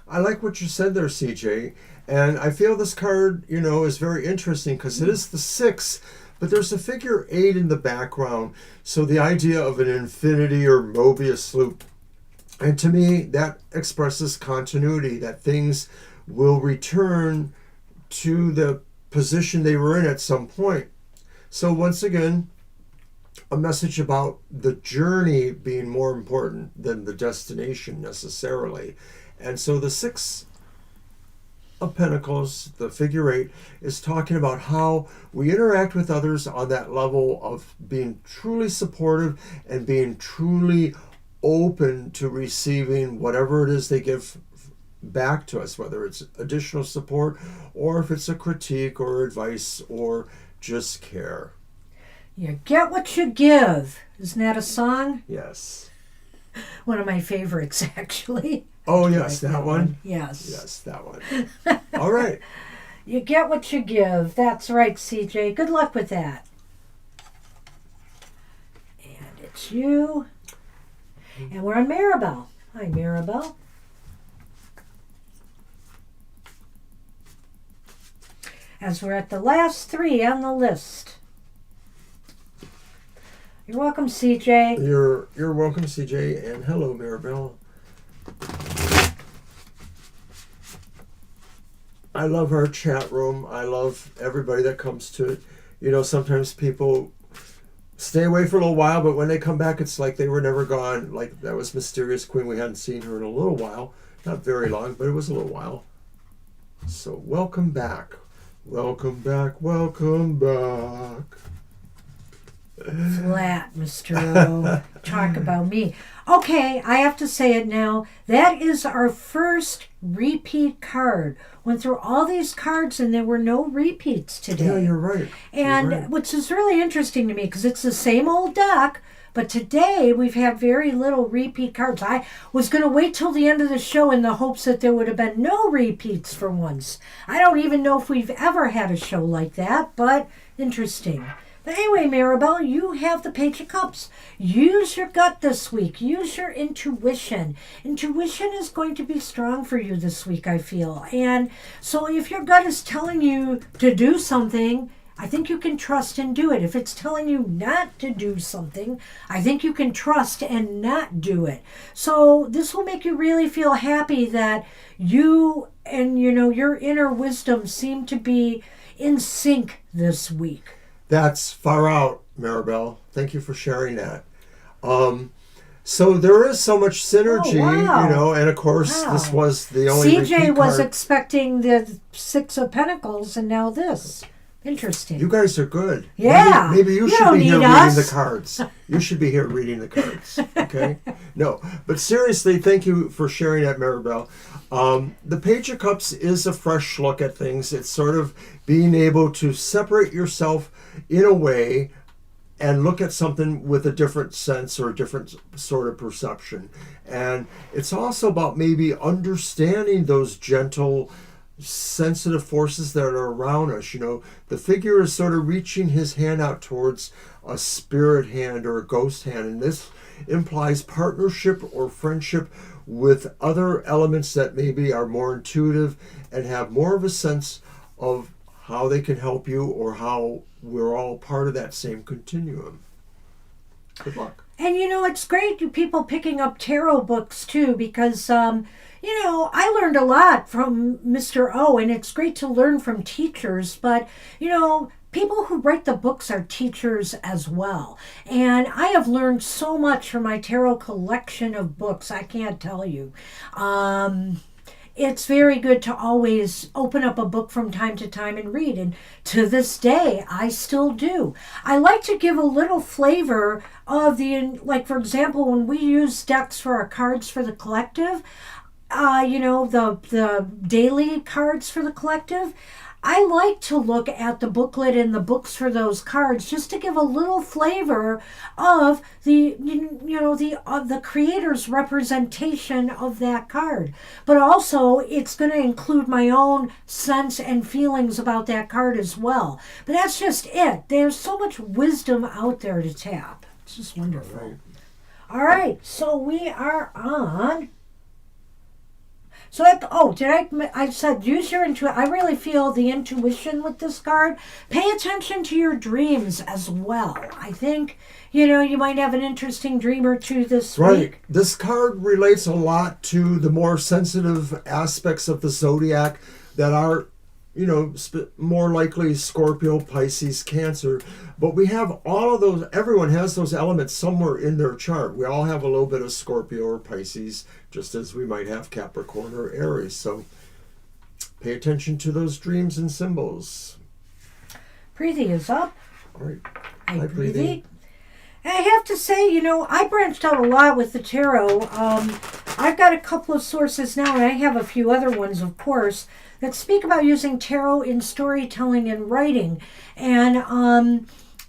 I like what you said there, CJ. And I feel this card, is very interesting because it is the 6, but there's a figure 8 in the background. So the idea of an infinity or Mobius loop. And to me, that expresses continuity, that things will return to the position they were in at some point. So once again, a message about the journey being more important than the destination necessarily. And so the 6 of Pentacles, the figure 8, is talking about how we interact with others on that level of being truly supportive and being truly open to receiving whatever it is they give back to us, whether it's additional support or if it's a critique or advice or just care. You get what you give. Isn't that a song? Yes. One of my favorites, actually. Oh, yes, that one? Yes. Yes, that one. All right. You get what you give. That's right, CJ. Good luck with that. And it's you. And we're on Maribel. Hi, Maribel. As we're at the last 3 on the list. You're welcome, CJ. You're welcome, CJ, and hello, Maribel. I love our chat room. I love everybody that comes to it. You know, sometimes people stay away for a little while, but when they come back, it's like they were never gone. Like that was Mysterious Queen. We hadn't seen her in a little while. Not very long, but it was a little while. So welcome back. Welcome back. Welcome back. Flat, Mr. O. Talk about me. Okay, I have to say it now. That is our first repeat card. Went through all these cards and there were no repeats today. Yeah, you're right. And you're right. which is really interesting to me because it's the same old deck, but today we've had very little repeat cards. I was going to wait till the end of the show in the hopes that there would have been no repeats for once. I don't even know if we've ever had a show like that, but interesting. But anyway, Maribel, you have the Page of Cups. Use your gut this week. Use your intuition. Intuition is going to be strong for you this week, I feel. And so if your gut is telling you to do something, I think you can trust and do it. If it's telling you not to do something, I think you can trust and not do it. So this will make you really feel happy that you and, your inner wisdom seem to be in sync this week. That's far out, Maribel. Thank you for sharing that. So there is so much synergy, wow. And of course this was the only CJ was card. expecting the Six of Pentacles and now this. Interesting. You guys are good. Yeah. Maybe you should don't be here need reading us. the cards. You should be here reading the cards. Okay? No. But seriously, thank you for sharing that, Maribel. The Page of Cups is a fresh look at things. It's sort of being able to separate yourself in a way and look at something with a different sense or a different sort of perception. And it's also about maybe understanding those gentle, sensitive forces that are around us. The figure is sort of reaching his hand out towards a spirit hand or a ghost hand, and this implies partnership or friendship with other elements that maybe are more intuitive and have more of a sense of how they can help you or how we're all part of that same continuum. Good luck. And it's great people picking up tarot books too because I learned a lot from Mr. O, and it's great to learn from teachers, but people who write the books are teachers as well. And I have learned so much from my tarot collection of books, I can't tell you. It's very good to always open up a book from time to time and read. And to this day, I still do. I like to give a little flavor of for example, when we use decks for our cards for the collective, the daily cards for the collective, I like to look at the booklet and the books for those cards just to give a little flavor of the creator's representation of that card. But also, it's going to include my own sense and feelings about that card as well. But that's just it. There's so much wisdom out there to tap. It's just wonderful. All right, so we are on. So I said use your intuition. I really feel the intuition with this card. Pay attention to your dreams as well. I think, you might have an interesting dream or two this week. Right. This card relates a lot to the more sensitive aspects of the zodiac that are, more likely Scorpio, Pisces, Cancer. But we have all of those, everyone has those elements somewhere in their chart. We all have a little bit of Scorpio or Pisces, just as we might have Capricorn or Aries. So pay attention to those dreams and symbols. Preeti is up. All right. Hi, Preeti. And I have to say, I branched out a lot with the tarot. I've got a couple of sources now, and I have a few other ones, of course, that speak about using tarot in storytelling and writing. And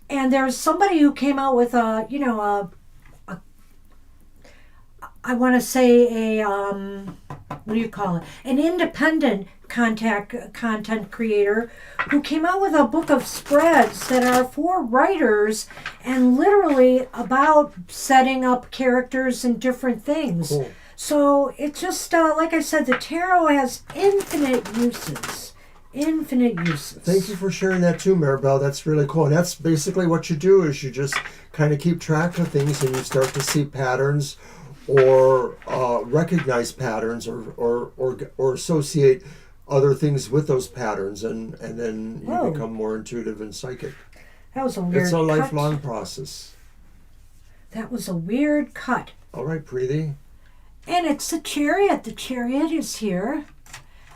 there's somebody who came out with I want to say what do you call it? An independent content creator who came out with a book of spreads that are for writers and literally about setting up characters and different things. Cool. So it's just, like I said, the tarot has infinite uses. Infinite uses. Thank you for sharing that too, Maribel. That's really cool. And that's basically what you do is you just kind of keep track of things and you start to see patterns or recognize patterns or associate other things with those patterns, and then you Whoa. become more intuitive and psychic. That was a weird It's a cut. lifelong process. That was a weird cut. All right, Preeti. And it's the Chariot. The Chariot is here.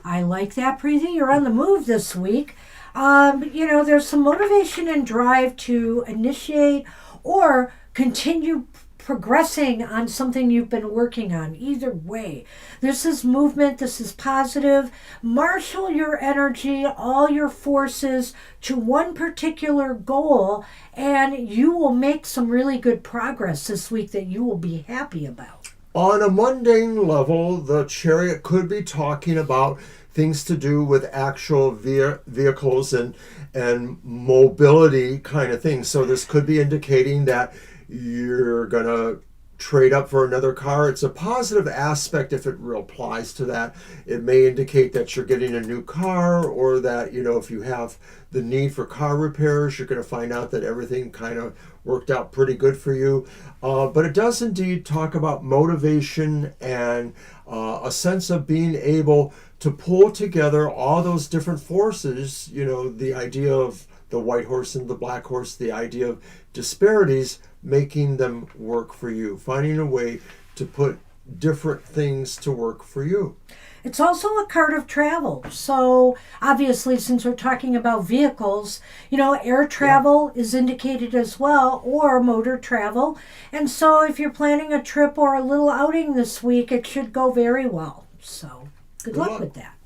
I like that, Preeti. You're on the move this week. There's some motivation and drive to initiate or continue progressing on something you've been working on. Either way, this is movement. This is positive. Marshal your energy, all your forces to one particular goal, and you will make some really good progress this week that you will be happy about. On a mundane level, the Chariot could be talking about things to do with actual vehicles and mobility kind of things. So this could be indicating that you're going to trade up for another car. It's a positive aspect if it applies to that. It may indicate that you're getting a new car, or that, if you have the need for car repairs, you're going to find out that everything kind of worked out pretty good for you. But it does indeed talk about motivation and a sense of being able to pull together all those different forces, the idea of the white horse and the black horse, the idea of disparities, making them work for you, finding a way to put different things to work for you. It's also a card of travel. So obviously, since we're talking about vehicles, air travel is indicated as well, or motor travel. And so if you're planning a trip or a little outing this week, it should go very well. So good luck with that.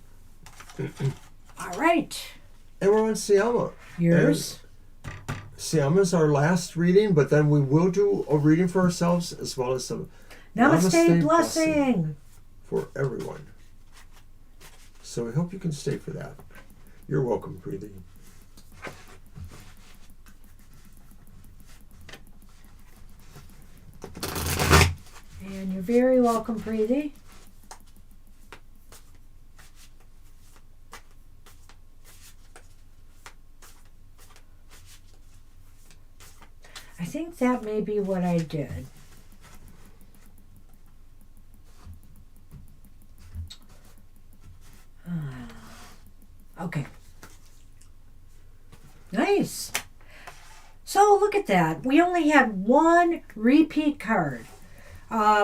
All right. And we're on Siama. Yours. Siama is our last reading, but then we will do a reading for ourselves as well as some Namaste blessing for everyone. So we hope you can stay for that. You're welcome, Preeti. And you're very welcome, Preeti. I think that may be what I did. Okay. Nice. So look at that. We only had one repeat card.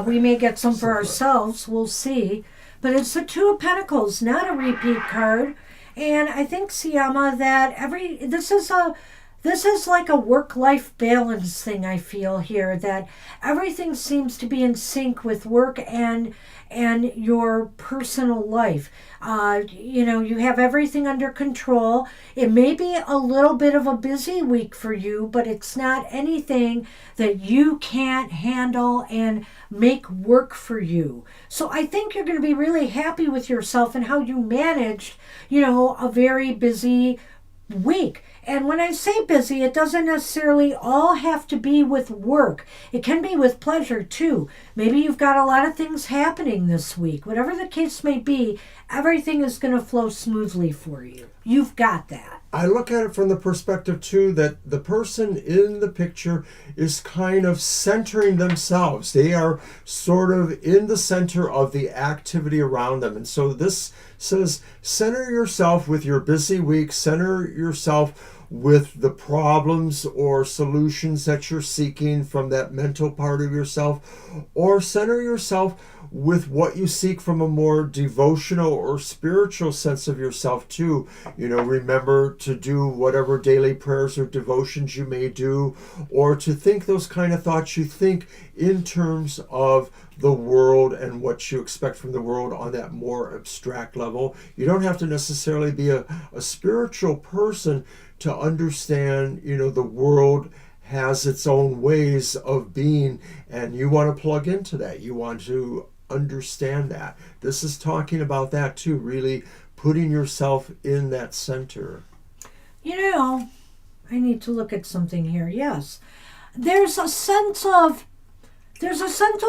We may get some for ourselves. We'll see. But it's the Two of Pentacles, not a repeat card. And I think, Siama, that this is like a work-life balance thing, I feel here, that everything seems to be in sync with work and your personal life. You have everything under control. It may be a little bit of a busy week for you, but it's not anything that you can't handle and make work for you. So I think you're going to be really happy with yourself and how you managed, a very busy week. And when I say busy, it doesn't necessarily all have to be with work. It can be with pleasure too. Maybe you've got a lot of things happening this week. Whatever the case may be, everything is going to flow smoothly for you. You've got that. I look at it from the perspective too that the person in the picture is kind of centering themselves. They are sort of in the center of the activity around them. And so this says, center yourself with your busy week, center yourself with the problems or solutions that you're seeking from that mental part of yourself, or center yourself with what you seek from a more devotional or spiritual sense of yourself too. Remember to do whatever daily prayers or devotions you may do, or to think those kind of thoughts you think in terms of the world and what you expect from the world on that more abstract level. You don't have to necessarily be a spiritual person to understand, the world has its own ways of being, and you want to plug into that. You want to understand that. This is talking about that too, really putting yourself in that center. I need to look at something here. Yes. There's a sense of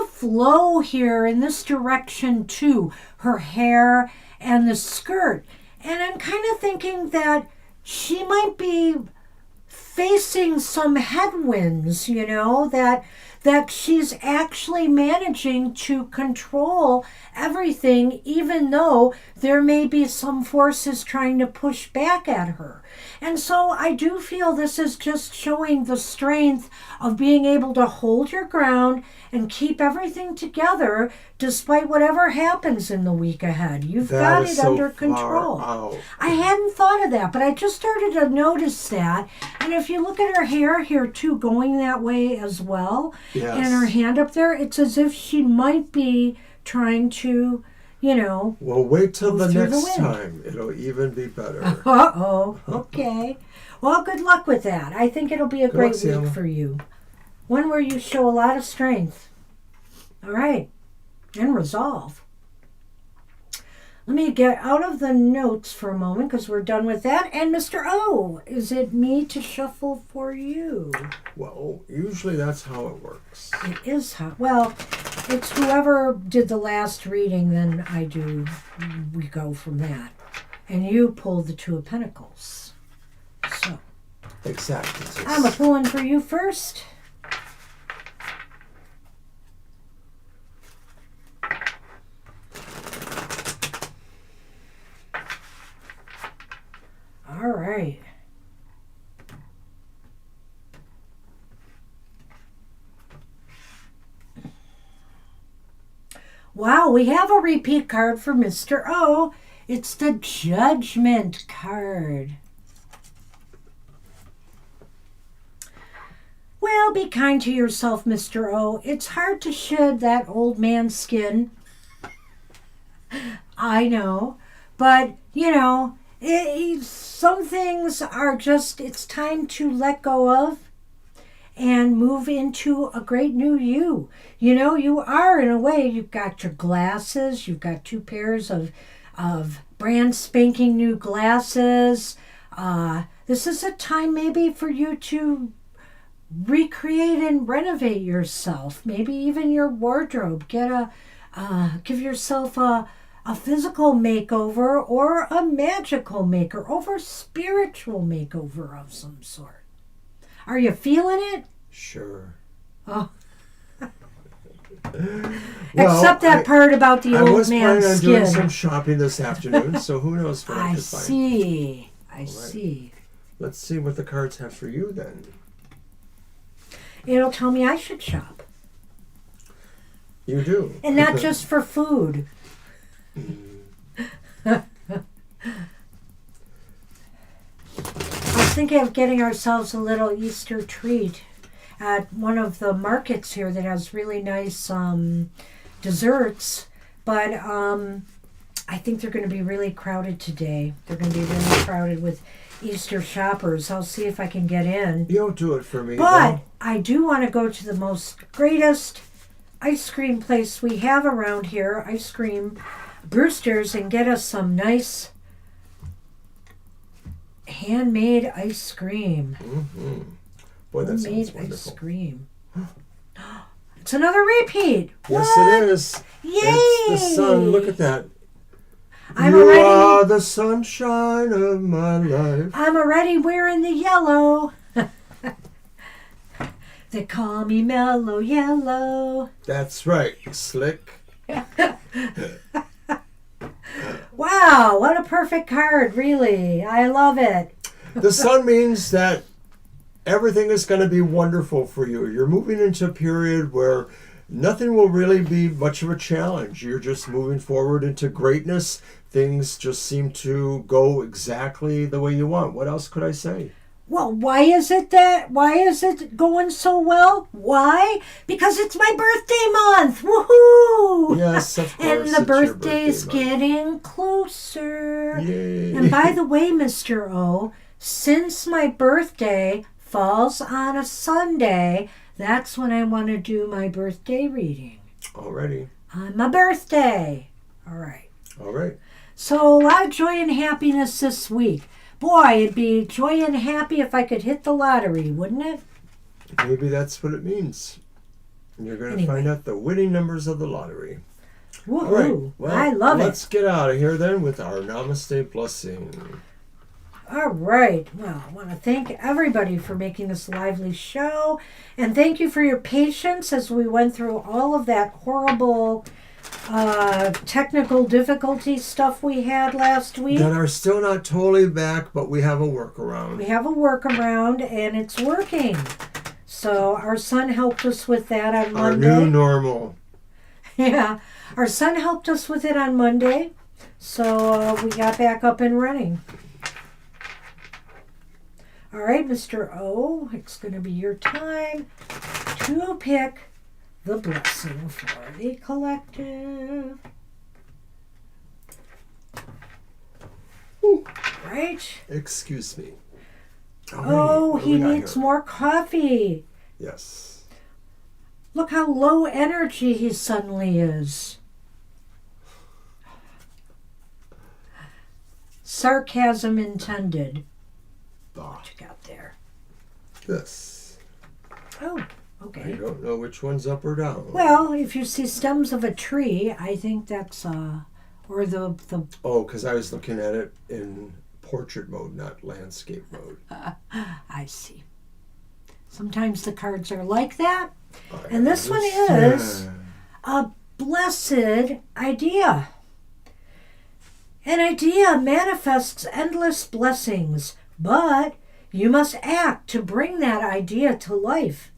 flow here in this direction too. Her hair and the skirt. And I'm kind of thinking that she might be facing some headwinds, that she's actually managing to control everything, even though there may be some forces trying to push back at her. And so I do feel this is just showing the strength of being able to hold your ground and keep everything together despite whatever happens in the week ahead. You've got it under control. I hadn't thought of that, but I just started to notice that. And if you look at her hair here too, going that way as well, yes. and her hand up there, it's as if she might be trying to, Well, wait till the next time. It'll even be better. Uh-oh. Okay. Well, good luck with that. I think it'll be a great week for you. One where you show a lot of strength. All right. And resolve. Let me get out of the notes for a moment because we're done with that. And Mr. O, is it me to shuffle for you? Well, usually that's how it works. It is how. Well, it's whoever did the last reading, then we go from that. And you pulled the Two of Pentacles. So. Exactly. I'm a pulling for you first. All right. Wow, we have a repeat card for Mr. O. It's the Judgment card. Well, be kind to yourself, Mr. O. It's hard to shed that old man skin. I know. But, some things are just, it's time to let go of and move into a great new you. You are, in a way, you've got your glasses, you've got 2 pairs of brand spanking new glasses. This is a time maybe for you to recreate and renovate yourself, maybe even your wardrobe. Give yourself a physical makeover or a magical makeover, spiritual makeover of some sort. Are you feeling it? Sure. Oh. Except that part about the old man's skin. I was planning on doing some shopping this afternoon, so who knows what I could find. I see. Let's see what the cards have for you then. It'll tell me I should shop. You do. And not just for food. I was thinking of getting ourselves a little Easter treat at one of the markets here that has really nice desserts, but I think they're going to be really crowded today. They're going to be really crowded with Easter shoppers. I'll see if I can get in. You'll do it for me. But though. I do want to go to the greatest ice cream place we have around here, Ice Cream Brewster's, and get us some nice handmade ice cream. Mm-hmm. Boy, that sounds wonderful. Ice cream. It's another repeat. Yes, What? it is. Yay! It's the sun. Look at that. I'm you already, are the sunshine of my life. I'm already wearing the yellow. They call me Mellow Yellow. That's right, Slick. Wow, what a perfect card, really. I love it. The sun means that everything is going to be wonderful for you. You're moving into a period where nothing will really be much of a challenge. You're just moving forward into greatness. Things just seem to go exactly the way you want. What else could I say? Well, why is it going so well? Why? Because it's my birthday month. Woohoo! Yes, of course. And the birthday's getting closer. Yay. And by the way, Mr. O, since my birthday falls on a Sunday, that's when I want to do my birthday reading. Alrighty. On my birthday. All right. All right. So a lot of joy and happiness this week. Boy, it'd be joy and happy if I could hit the lottery, wouldn't it? Maybe that's what it means. You're going to find out the winning numbers of the lottery. Woohoo! All right. Well, I love it. Let's get out of here then with our Namaste blessing. All right. Well, I want to thank everybody for making this lively show. And thank you for your patience as we went through all of that horrible technical difficulty stuff we had last week. That are still not totally back, but we have a workaround. We have a workaround, and it's working. So our son helped us with that on Monday. Our new normal. Yeah. Our son helped us with it on Monday. So we got back up and running. All right, Mr. O, it's going to be your time to pick the blessing for the collective. Ooh. Right? Excuse me. Oh, he needs more coffee. Yes. Look how low energy he suddenly is. Sarcasm intended. What you got there? This. Oh, okay. I don't know which one's up or down. Well, if you see stems of a tree, I think that's or the. Oh, because I was looking at it in portrait mode, not landscape mode. I see. Sometimes the cards are like that, I and this one is understand. a blessed idea. An idea manifests endless blessings, but you must act to bring that idea to life.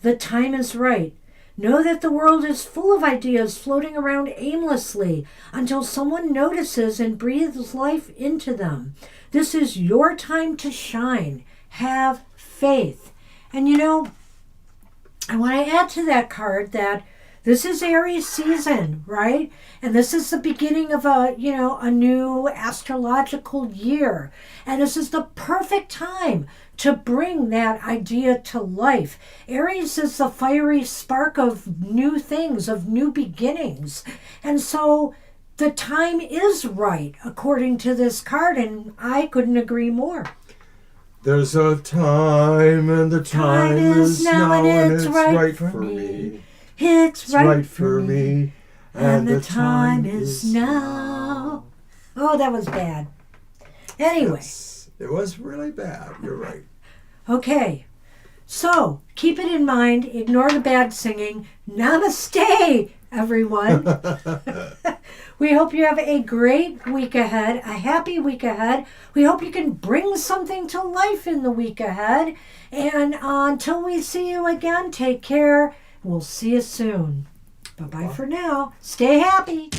The time is right. Know that the world is full of ideas floating around aimlessly until someone notices and breathes life into them. This is your time to shine. Have faith. And you know, I want to add to that card that this is Aries season, right? And this is the beginning of a new astrological year. And this is the perfect time to bring that idea to life. Aries is the fiery spark of new things, of new beginnings. And so the time is right, according to this card, and I couldn't agree more. There's a time, and the time is now, and it's right for me. It's right for me, and the time is now. Oh, that was bad. Anyway. Yes, it was really bad. You're right. Okay. So, keep it in mind. Ignore the bad singing. Namaste, everyone. We hope you have a great week ahead, a happy week ahead. We hope you can bring something to life in the week ahead. And until we see you again, take care. We'll see you soon. Bye-bye for now. Stay happy.